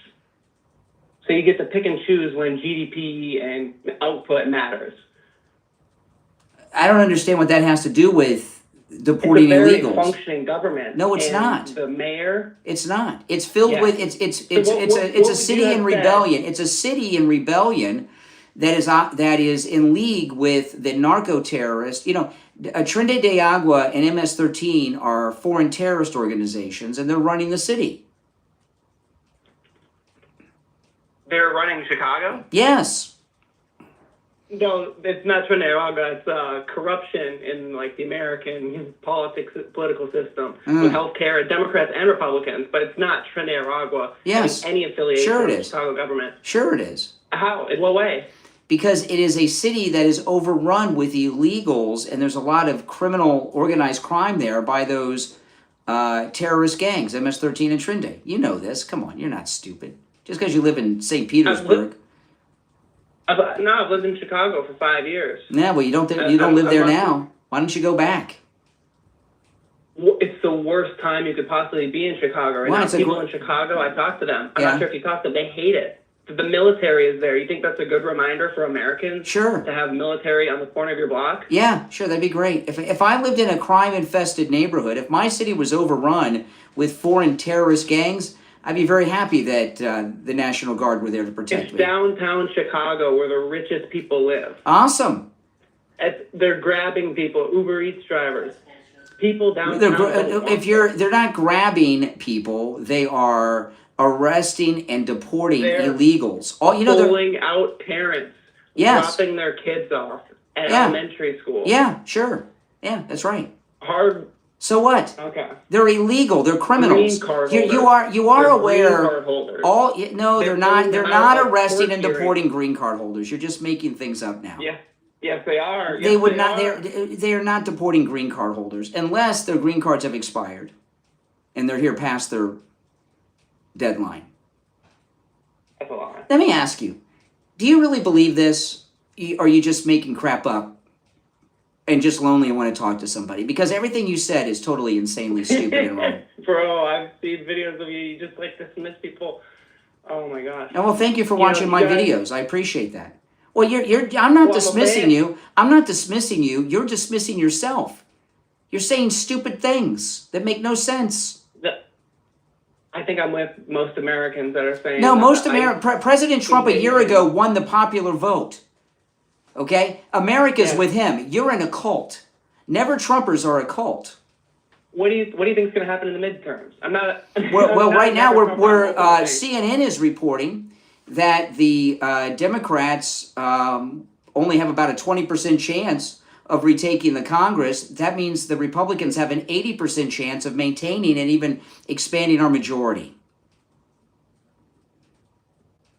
So you get to pick and choose when GDP and output matters. I don't understand what that has to do with deporting It's a very illegals. functioning government. No, it's and not. The mayor. It's not. It's filled Yeah. with it's what a would city you in have said? rebellion. It's a city in rebellion that is in league with the narco terrorists. Trinidad de Agua and MS-13 are foreign terrorist organizations, and they're running the city. They're running Chicago? Yes. No, it's not Trinidad. It's corruption in like the American political system with healthcare, and Democrats and Republicans. But it's not Trinidad Yes. any affiliation Sure it with the is. Chicago government. Sure it is. How? In what way? Because it is a city that is overrun with illegals, and there's a lot of criminal organized crime there by those terrorist gangs, MS-13 and Trinidad. You know this. Come on, you're not stupid. Just because you live in St. Petersburg. I've lived in Chicago for 5 years. Yeah, well, you don't live there now. Why don't you go back? It's the worst time you could possibly be in Chicago. Right Well, now, it's a people gr- in Chicago, I talk to them. I'm Yeah. not sure if you talk to them. They hate it. The military is there. You think that's a good reminder for Americans? Sure. To have military on the corner of your block? Yeah, sure, that'd be great. If I lived in a crime-infested neighborhood, if my city was overrun with foreign terrorist gangs, I'd be very happy that the National Guard were there to protect It's me. downtown Chicago where the richest people live. Awesome. They're grabbing people, Uber Eats drivers, people downtown. They're not grabbing people, they are arresting and deporting illegals. Pulling out parents, dropping their kids off at elementary school. Yeah, sure. Yeah, that's right. Hard. So what? Okay. They're illegal. They're criminals. Green card You are aware. Green card holders. They're not. They're not arresting and deporting green card holders. You're just making things up now. Yeah. Yes, they are. They would not. They are not deporting green card holders unless their green cards have expired, and they're here past their deadline. That's a lie. Let me ask you: do you really believe this? Or are you just making crap up and just lonely and want to talk to somebody? Because everything you said is totally insanely stupid and wrong. Bro, I've seen videos of you. You just like dismiss people. Oh my gosh. Well, thank you for watching my videos. I appreciate that. Well, I'm not dismissing you. I'm not dismissing you. You're dismissing yourself. You're saying stupid things that make no sense. I think I'm with most Americans that are saying. No, President Trump a year ago won the popular vote. Okay? America's with him. You're in a cult. Never Trumpers are a cult. What do you think is going to happen in the midterms? I'm not. Well, right now we're CNN is reporting that the Democrats only have about a 20% chance of retaking the Congress. That means the Republicans have an 80% chance of maintaining and even expanding our majority.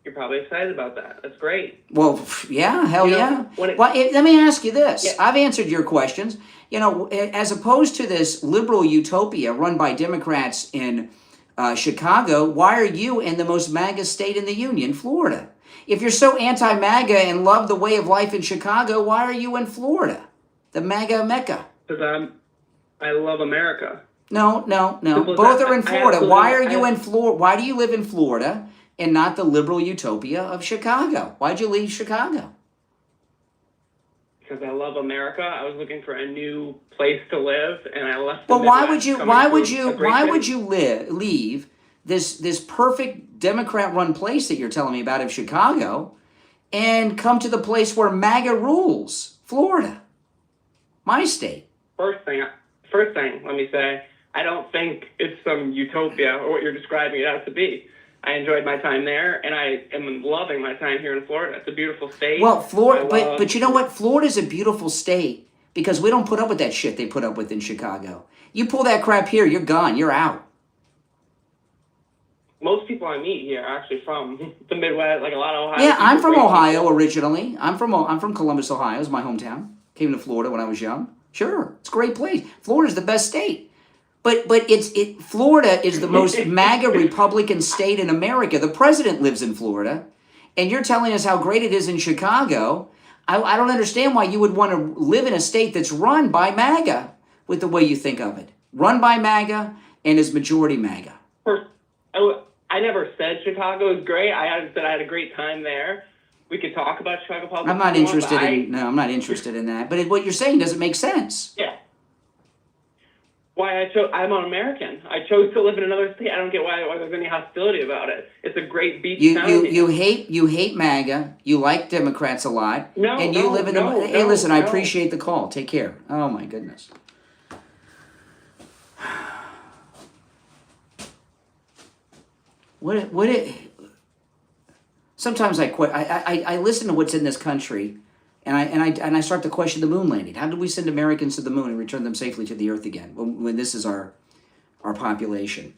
You're probably excited about that. That's great. Well, yeah, hell yeah. Let me ask you this. Yeah. I've answered your questions. As opposed to this liberal utopia run by Democrats in Chicago, why are you in the most MAGA state in the union, Florida? If you're so anti-MAGA and love the way of life in Chicago, why are you in Florida, the MAGA Mecca? Because I love America. No. Both are in Florida. Why are you in Florida? Why do you live in Florida and not the liberal utopia of Chicago? Why'd you leave Chicago? Because I love America. I was looking for a new place to live, and I left. Well, why would you leave this perfect Democrat-run place that you're telling me about of Chicago, and come to the place where MAGA rules, Florida, my state? First thing, let me say, I don't think it's some utopia or what you're describing it as to be. I enjoyed my time there, and I am loving my time here in Florida. It's a beautiful state. Well, Florida, but you know what? Florida's a beautiful state because we don't put up with that shit they put up with in Chicago. You pull that crap here, you're gone. You're out. Most people I meet here are actually from the Midwest, like a lot of Ohio. Yeah, I'm from Ohio originally. I'm from Columbus, Ohio. It's my hometown. Came to Florida when I was young. Sure, it's a great place. Florida's the best state. But Florida is the most MAGA Republican state in America. The president lives in Florida, and you're telling us how great it is in Chicago. I don't understand why you would want to live in a state that's run by MAGA with the way you think of it. Run by MAGA and is majority MAGA. I never said Chicago is great. I said I had a great time there. We could talk about Chicago politics. I'm not interested in that. But what you're saying doesn't make sense. Yeah. Why I'm an American. I chose to live in another state. I don't get why there's any hostility about it. It's a great beach town. You hate MAGA. You like Democrats a lot. Hey, listen, I appreciate the call. Take care. Oh my goodness. Sometimes I listen to what's in this country. And I start to question the moon landing. How did we send Americans to the moon and return them safely to the Earth again when this is our population?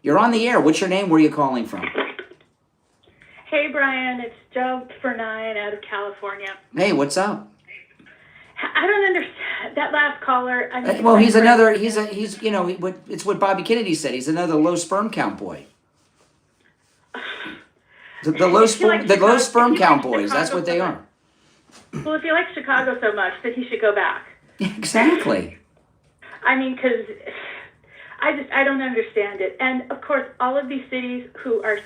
You're on the air. What's your name? Where are you calling from? Hey, Brian. It's Joe for 9 out of California. Hey, what's up? I don't understand that last caller. Well, it's what Bobby Kennedy said. He's another low sperm count boy. The low sperm count boys. That's what they are. Well, if you like Chicago so much, then he should go back. Exactly. I mean, because I don't understand it. And of course, all of these cities who are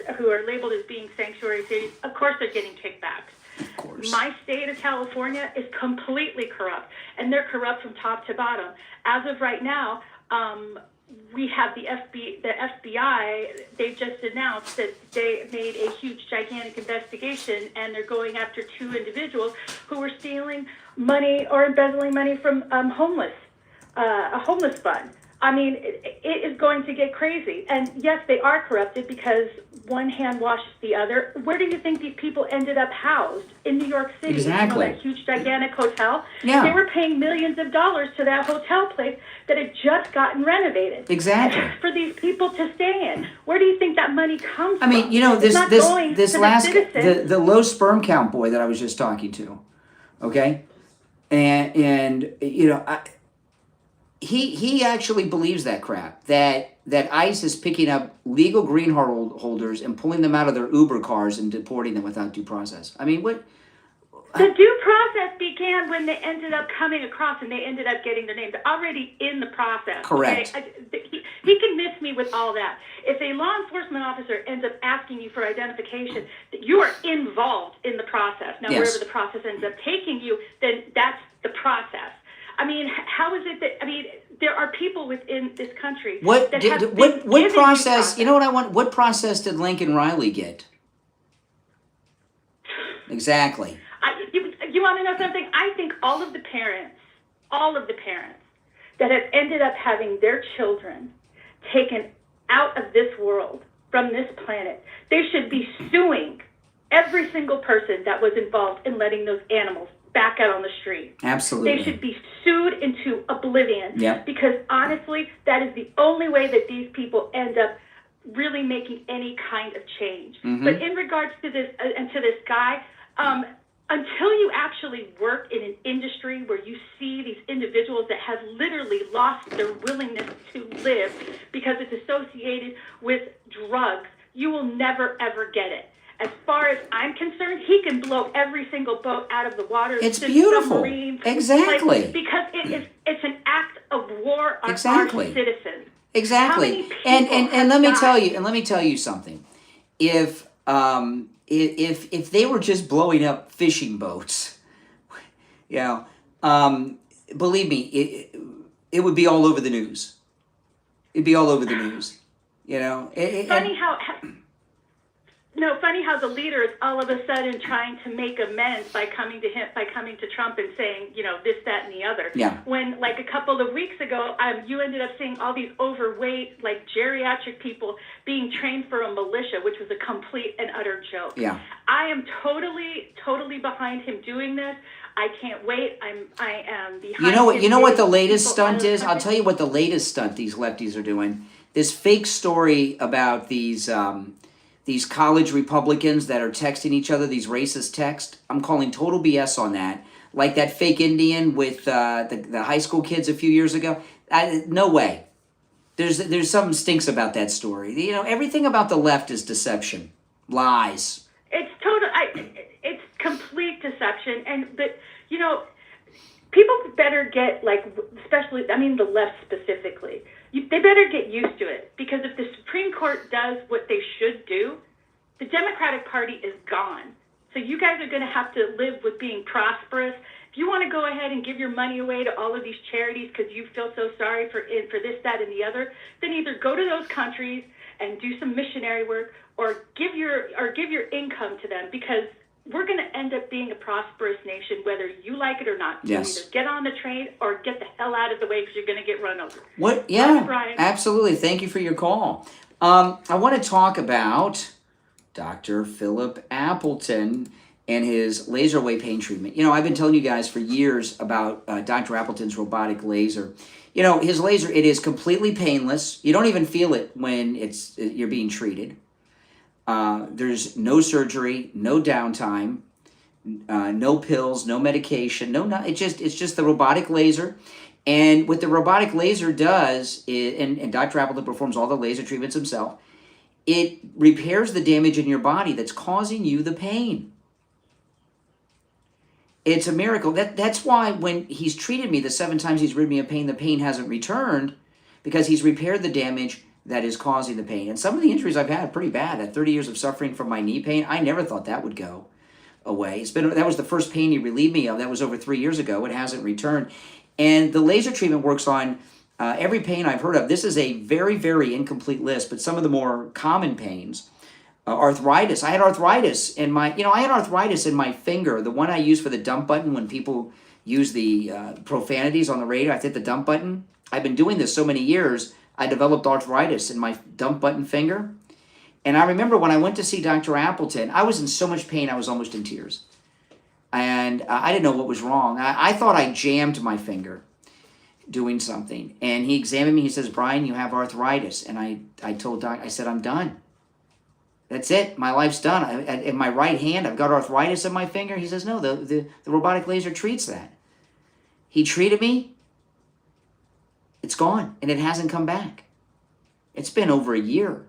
labeled as being sanctuary cities, of course, they're getting kickbacks. Of course. My state of California is completely corrupt, and they're corrupt from top to bottom. As of right now, we have the FBI, they just announced that they made a huge, gigantic investigation, and they're going after 2 individuals who were stealing money or embezzling money from a homeless fund. I mean, it is going to get crazy. And yes, they are corrupted because one hand washes the other. Where do you think these people ended up housed? In New York City. Exactly. That huge, gigantic hotel. Yeah. They were paying millions of dollars to that hotel place that had just gotten renovated. Exactly. For these people to stay in. Where do you think that money comes I mean, from? you know, It's not going this to last the the low sperm count boy that I was just talking to, okay, and you know, he actually believes that crap that ICE is picking up legal green card holders and pulling them out of their Uber cars and deporting them without due process. I mean, what? The due process began when they ended up coming across and they ended up getting their name. They're already in the process. Correct. Okay? He can miss me with all that. If a law enforcement officer ends up asking you for identification, that you are involved in the process. Now, Yes. wherever the process ends up taking you, then that's the process. I mean, how is it that, I mean, there are people within this country What that did have been what given process? due You know what I want? What process did Lincoln Riley get? Exactly. You want to know something? I think all of the parents that have ended up having their children taken out of this world, from this planet, they should be suing every single person that was involved in letting those animals back out on the street. Absolutely. They should be sued into oblivion. Yep. Because honestly, that is the only way that these people end up really making any kind of change. Mm-hmm. But in regards to this and to this guy, until you actually work in an industry where you see these individuals that have literally lost their willingness to live because it's associated with drugs, you will never, ever get it. As far as I'm concerned, he can blow every single boat out of the water. It's beautiful. Exactly. Because it's an act of war on Exactly. our citizens. Exactly. How many people And have let me died? tell you something. If they were just blowing up fishing boats, you know, believe me, it would be all over the news. It'd be all over the news. You know. Funny how the leader is all of a sudden trying to make amends by coming to Trump and saying, you know, this, that, and the other. Yeah. When, like, a couple of weeks ago, you ended up seeing all these overweight, like, geriatric people being trained for a militia, which was a complete and utter joke. Yeah. I am totally behind him doing this. I can't wait. I am behind him. You know what the latest people out stunt of the is? I'll country. tell you what the latest stunt these lefties are doing. This fake story about these college Republicans that are texting each other, these racist texts. I'm calling total BS on that. Like that fake Indian with the high school kids a few years ago. No way. There's something stinks about that story. You know, everything about the left is deception, lies. It's it's complete deception, but you know, people better get, like, especially, I mean, the left specifically. They better get used to it, because if the Supreme Court does what they should do, the Democratic Party is gone. So you guys are going to have to live with being prosperous. If you want to go ahead and give your money away to all of these charities because you feel so sorry for this, that, and the other, then either go to those countries and do some missionary work, or give your income to them, because we're going to end up being a prosperous nation, whether you like it or not. Yes. So either get on the train or get the hell out of the way, because you're going to get run over. What? Yeah, Brian. absolutely. Thank you for your call. I want to talk about Dr. Philip Appleton and his laser wave pain treatment. You know, I've been telling you guys for years about Dr. Appleton's robotic laser. You know, his laser, it is completely painless. You don't even feel it when you're being treated. There's no surgery, no downtime, no pills, no medication, it's just the robotic laser. And what the robotic laser does is, and Dr. Appleton performs all the laser treatments himself, it repairs the damage in your body that's causing you the pain. It's a miracle. That's why when he's treated me the 7 times he's rid me of pain, the pain hasn't returned, because he's repaired the damage that is causing the pain. And some of the injuries I've had are pretty bad. That 30 years of suffering from my knee pain, I never thought that would go away. That was the first pain he relieved me of. That was over 3 years ago. It hasn't returned. And the laser treatment works on every pain I've heard of. This is a very, very incomplete list, but some of the more common pains. Arthritis. I had arthritis in my, I had arthritis in my finger, the one I use for the dump button when people use the profanities on the radio. I hit the dump button. I've been doing this so many years, I developed arthritis in my dump button finger. And I remember when I went to see Dr. Appleton, I was in so much pain, I was almost in tears. And I didn't know what was wrong. I thought I jammed my finger doing something. And he examined me. He says, Brian, you have arthritis. And I told Doc, I said, I'm done. That's it. My life's done. In my right hand, I've got arthritis in my finger. He says, no, the robotic laser treats that. He treated me. It's gone. And it hasn't come back. It's been over a year,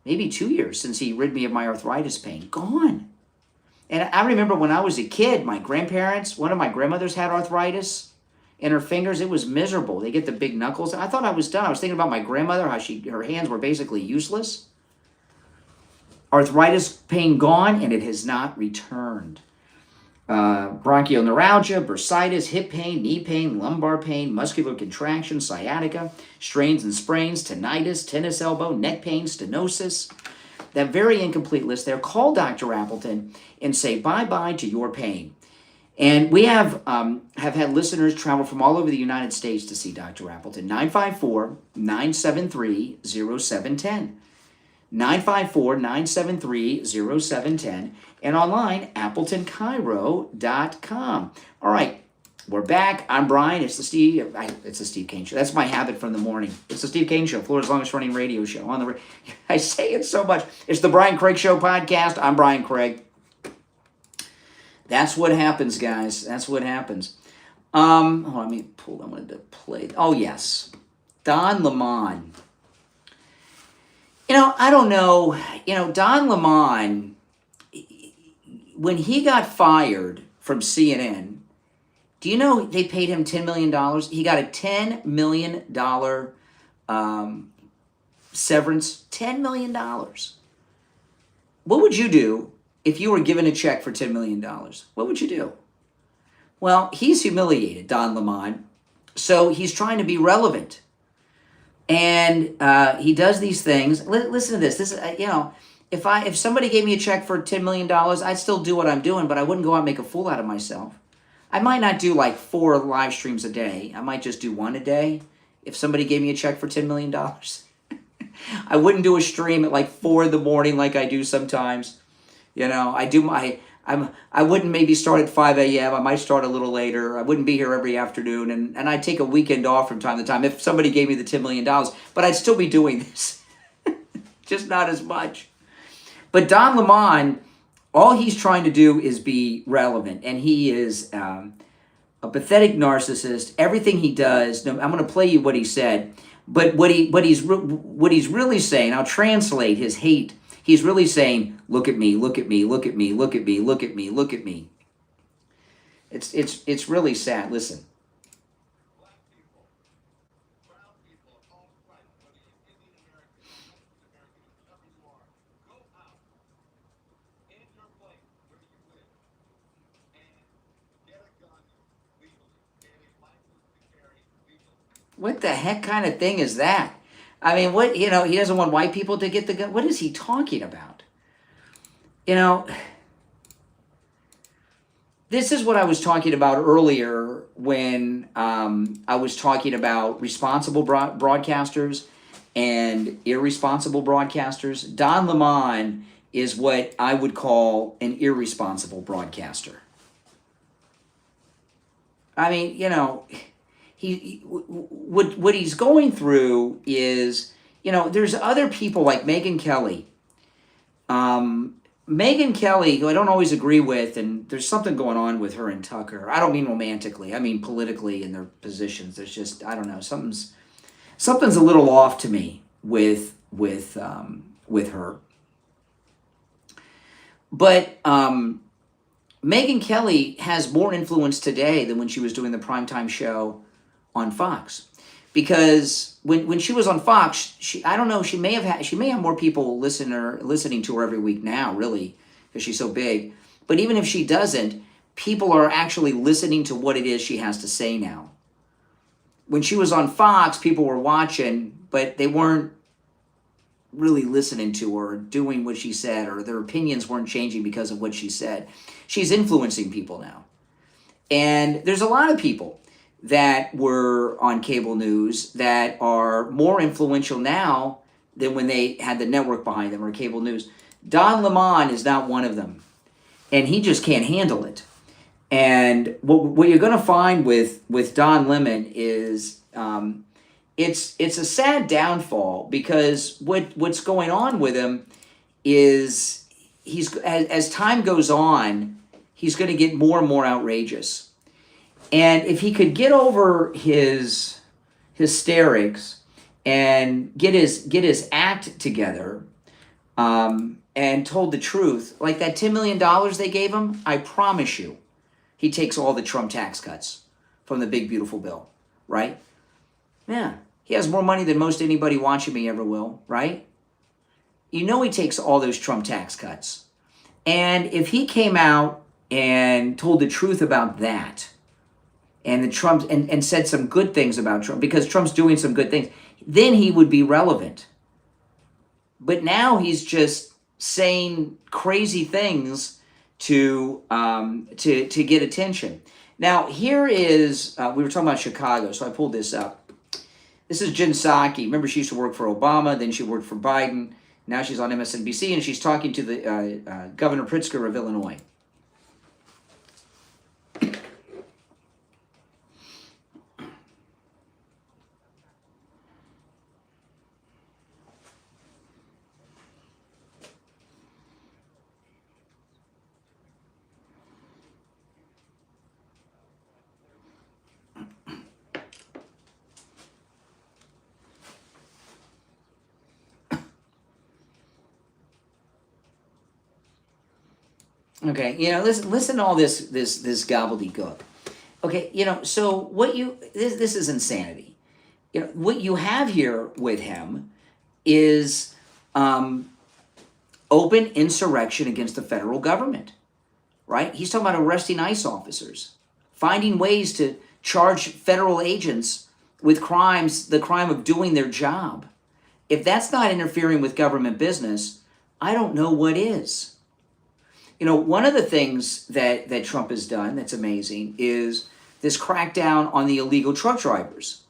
maybe 2 years since he rid me of my arthritis pain. Gone. And I remember when I was a kid, my grandparents, one of my grandmothers had arthritis in her fingers. It was miserable. They get the big knuckles. I thought I was done. I was thinking about my grandmother, how her hands were basically useless. Arthritis pain gone, and it has not returned. Bronchial neuralgia, bursitis, hip pain, knee pain, lumbar pain, muscular contraction, sciatica, strains and sprains, tinnitus, tennis elbow, neck pain, stenosis. That very incomplete list there. Call Dr. Appleton and say bye-bye to your pain. And we have had listeners travel from all over the United States to see Dr. Appleton. 954-973-0710. 954-973-0710. And online, AppletonCairo.com. All right, we're back. I'm Brian. It's the Steve Kane Show. That's my habit from the morning. It's the Steve Kane Show, Florida's longest running radio show. I say it so much. It's the Brian Craig Show podcast. I'm Brian Craig. That's what happens, guys. That's what happens. Let me pull. I wanted to play. Oh, yes. Don Lemon. I don't know. Don Lemon, when he got fired from CNN, do you know they paid him $10 million? He got a $10 million severance. $10 million. What would you do if you were given a check for $10 million? What would you do? Well, he's humiliated, Don Lemon. So he's trying to be relevant. And he does these things. Listen to this. This is, if somebody gave me a check for $10 million, I'd still do what I'm doing, but I wouldn't go out and make a fool out of myself. I might not do like 4 live streams a day. I might just do 1 a day. If somebody gave me a check for $10 million, I wouldn't do a stream at like 4 in the morning like I do sometimes. I wouldn't maybe start at 5 a.m. I might start a little later. I wouldn't be here every afternoon. And I'd take a weekend off from time to time if somebody gave me the $10 million. But I'd still be doing this. Just not as much. But Don Lemon, all he's trying to do is be relevant. And he is a pathetic narcissist. Everything he does, I'm going to play you what he said. But what he's really saying, I'll translate his hate. He's really saying, look at me, look at me, look at me, look at me, look at me, look at me. It's really sad. Listen. What the heck kind of thing is that? I mean, he doesn't want white people to get the gun. What is he talking about? This is what I was talking about earlier when I was talking about responsible broadcasters and irresponsible broadcasters. Don Lemon is what I would call an irresponsible broadcaster. I mean, what he's going through is, there's other people like Megyn Kelly. Megyn Kelly, who I don't always agree with, and there's something going on with her and Tucker. I don't mean romantically. I mean politically in their positions. There's just, I don't know, something's a little off to me with her. But Megyn Kelly has more influence today than when she was doing the primetime show on Fox, because when she was on Fox, she may have more people listening to her every week now, really, because she's so big. But even if she doesn't, people are actually listening to what it is she has to say now. when she was on Fox, people were watching, but they weren't really listening to her or doing what she said, or their opinions weren't changing because of what she said. She's influencing people now. And there's a lot of people that were on cable news that are more influential now than when they had the network behind them or cable news. Don Lemon is not one of them. And he just can't handle it. And what you're going to find with Don Lemon is it's a sad downfall, because what's going on with him is he's as time goes on, he's going to get more and more outrageous. And if he could get over his hysterics and get his act together, and told the truth, like that $10 million they gave him, I promise you, he takes all the Trump tax cuts from the big beautiful bill, right? Yeah, he has more money than most anybody watching me ever will, right? You know he takes all those Trump tax cuts. And if he came out and told the truth about that, and the Trump and said some good things about Trump, because Trump's doing some good things, then he would be relevant. But now he's just saying crazy things to get attention. Now here is we were talking about Chicago, so I pulled this up. This is Jen Psaki. Remember, she used to work for Obama, then she worked for Biden. Now she's on MSNBC, and she's talking to the Governor Pritzker of Illinois. Okay, listen to all this gobbledygook. Okay, so this is insanity. What you have here with him is open insurrection against the federal government, right? He's talking about arresting ICE officers, finding ways to charge federal agents with crimes, the crime of doing their job. If that's not interfering with government business, I don't know what is. One of the things that Trump has done that's amazing is this crackdown on the illegal truck drivers.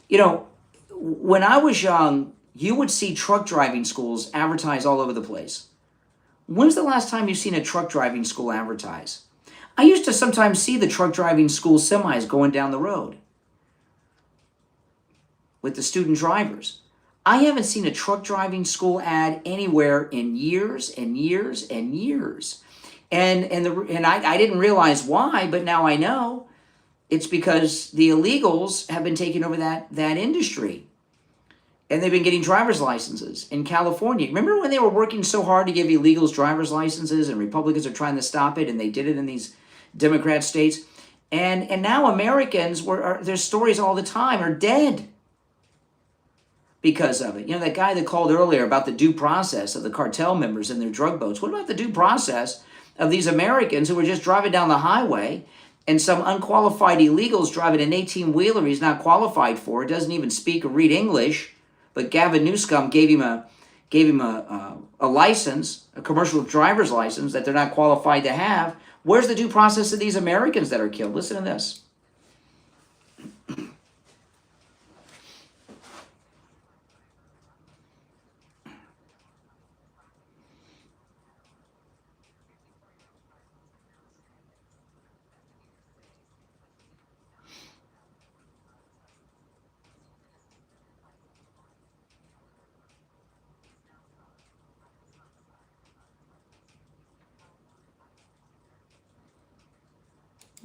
When I was young, you would see truck driving schools advertised all over the place. When's the last time you've seen a truck driving school advertise? I used to sometimes see the truck driving school semis going down the road with the student drivers. I haven't seen a truck driving school ad anywhere in years and years and years. And I didn't realize why, but now I know. It's because the illegals have been taking over that industry. And they've been getting driver's licenses in California. Remember when they were working so hard to give illegals driver's licenses, and Republicans are trying to stop it, and they did it in these Democrat states? And now Americans, there's stories all the time, are dead because of it. That guy that called earlier about the due process of the cartel members and their drug boats. What about the due process of these Americans who were just driving down the highway, and some unqualified illegals driving an 18-wheeler he's not qualified for, doesn't even speak or read English, but Gavin Newsom gave him a license, a commercial driver's license that they're not qualified to have. Where's the due process of these Americans that are killed? Listen to this.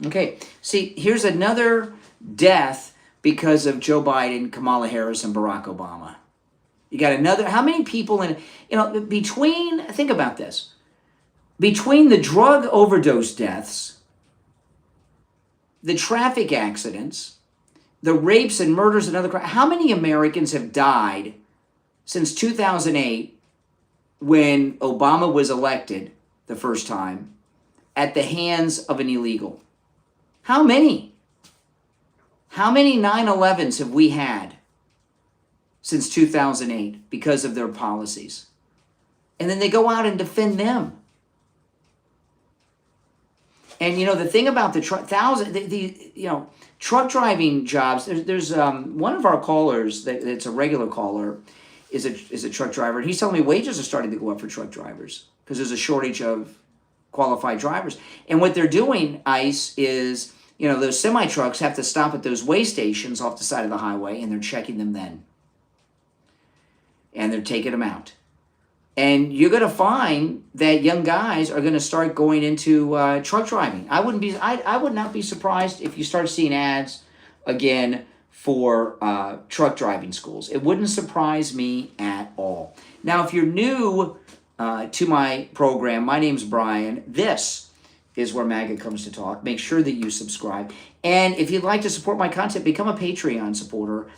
Okay, see, here's another death because of Joe Biden, Kamala Harris, and Barack Obama. You got another, how many people think about this, between the drug overdose deaths, the traffic accidents, the rapes and murders and other crimes, how many Americans have died since 2008 when Obama was elected the first time at the hands of an illegal? How many? How many 9/11s have we had since 2008 because of their policies? And then they go out and defend them. And the thing about the truck driving jobs, there's one of our callers that's a regular caller is a truck driver, and he's telling me wages are starting to go up for truck drivers because there's a shortage of qualified drivers. And what they're doing, ICE, is those semi trucks have to stop at those weigh stations off the side of the highway, and they're checking them then, and they're taking them out. And you're going to find that young guys are going to start going into truck driving. I would not be surprised if you start seeing ads again for truck driving schools. It wouldn't surprise me at all. Now, if you're new to my program, my name's Brian. This is where MAGA comes to talk. Make sure that you subscribe. And if you'd like to support my content, become a Patreon supporter.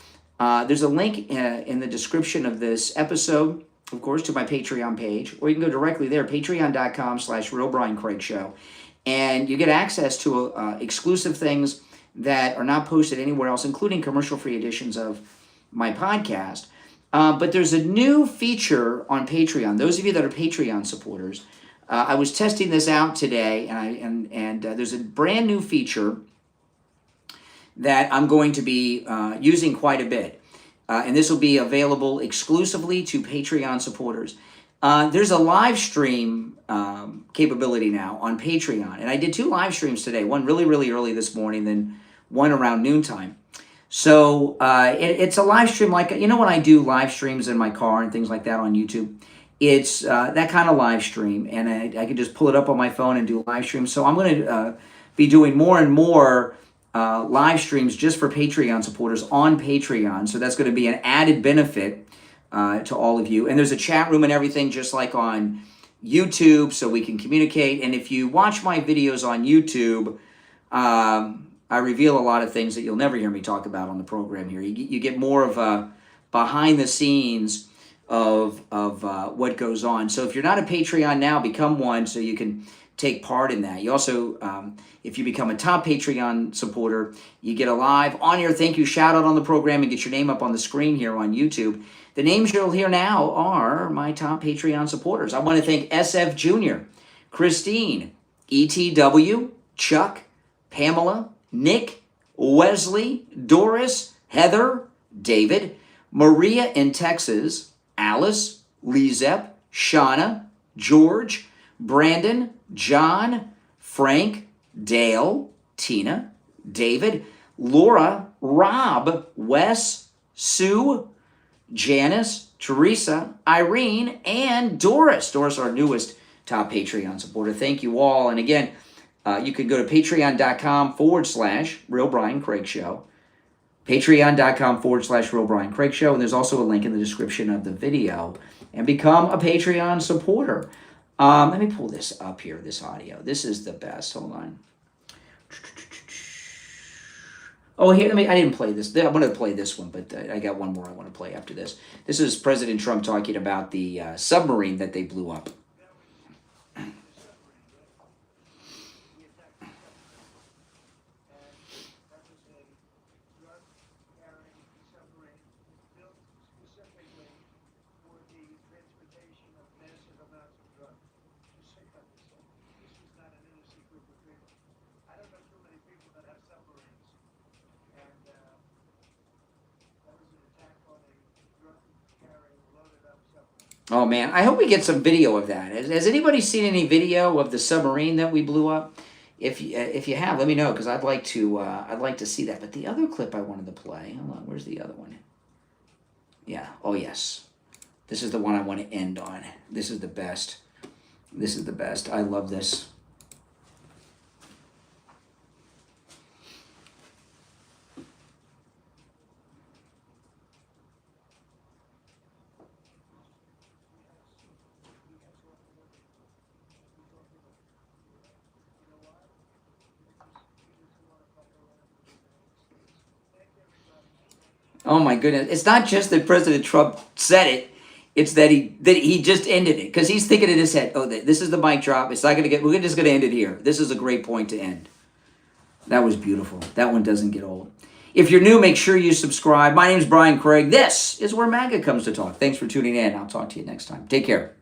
There's a link in the description of this episode, of course, to my Patreon page, or you can go directly there, patreon.com/RealBrianCraigShow, and you get access to exclusive things that are not posted anywhere else, including commercial-free editions of my podcast. But there's a new feature on Patreon. Those of you that are Patreon supporters, I was testing this out today, and there's a brand new feature that I'm going to be using quite a bit. And this will be available exclusively to Patreon supporters. There's a live stream capability now on Patreon. And I did 2 live streams today, one really, really early this morning, then one around noontime. So it's a live stream like, when I do live streams in my car and things like that on YouTube, it's that kind of live stream. And I can just pull it up on my phone and do a live stream. So I'm going to be doing more and more live streams just for Patreon supporters on Patreon. So that's going to be an added benefit to all of you. And there's a chat room and everything just like on YouTube so we can communicate. And if you watch my videos on YouTube, I reveal a lot of things that you'll never hear me talk about on the program here. You get more of a behind the scenes of what goes on. So if you're not a Patreon now, become one so you can take part in that. You also, if you become a top Patreon supporter, you get a live on-air thank you shout out on the program and get your name up on the screen here on YouTube. The names you'll hear now are my top Patreon supporters. I want to thank SFjr, Christine, ETW, Chuck, Pamela, Nick, Wesley, Doris, Heather, David, Maria in Texas, Alice, LeeZep, Shawna, George, Brandon, John, Frank, Dale, Tina, David, Laura, Rob, Wes, Sue, Janice, Teresa, Irene, and Doris. Doris, our newest top Patreon supporter. Thank you all. And again, you can go to patreon.com/Real Brian Craig Show. Patreon.com/Real Brian Craig Show. And there's also a link in the description of the video. And become a Patreon supporter. Let me pull this up here, this audio. This is the best. Hold on. Oh, here, I didn't play this. I wanted to play this one, but I got one more I want to play after this. This is President Trump talking about the submarine that they blew up. Oh man, I hope we get some video of that. Has anybody seen any video of the submarine that we blew up? If you have, let me know because I'd like to see that. But the other clip I wanted to play, hold on, where's the other one? Yeah, oh yes, this is the one I want to end on. This is the best. This is the best. I love this. Oh my goodness! It's not just that President Trump said it; it's that he just ended it because he's thinking in his head, "Oh, this is the mic drop. It's not going to get. We're just going to end it here. This is a great point to end." That was beautiful. That one doesn't get old. If you're new, make sure you subscribe. My name's Brian Craig. This is where MAGA comes to talk. Thanks for tuning in. I'll talk to you next time. Take care.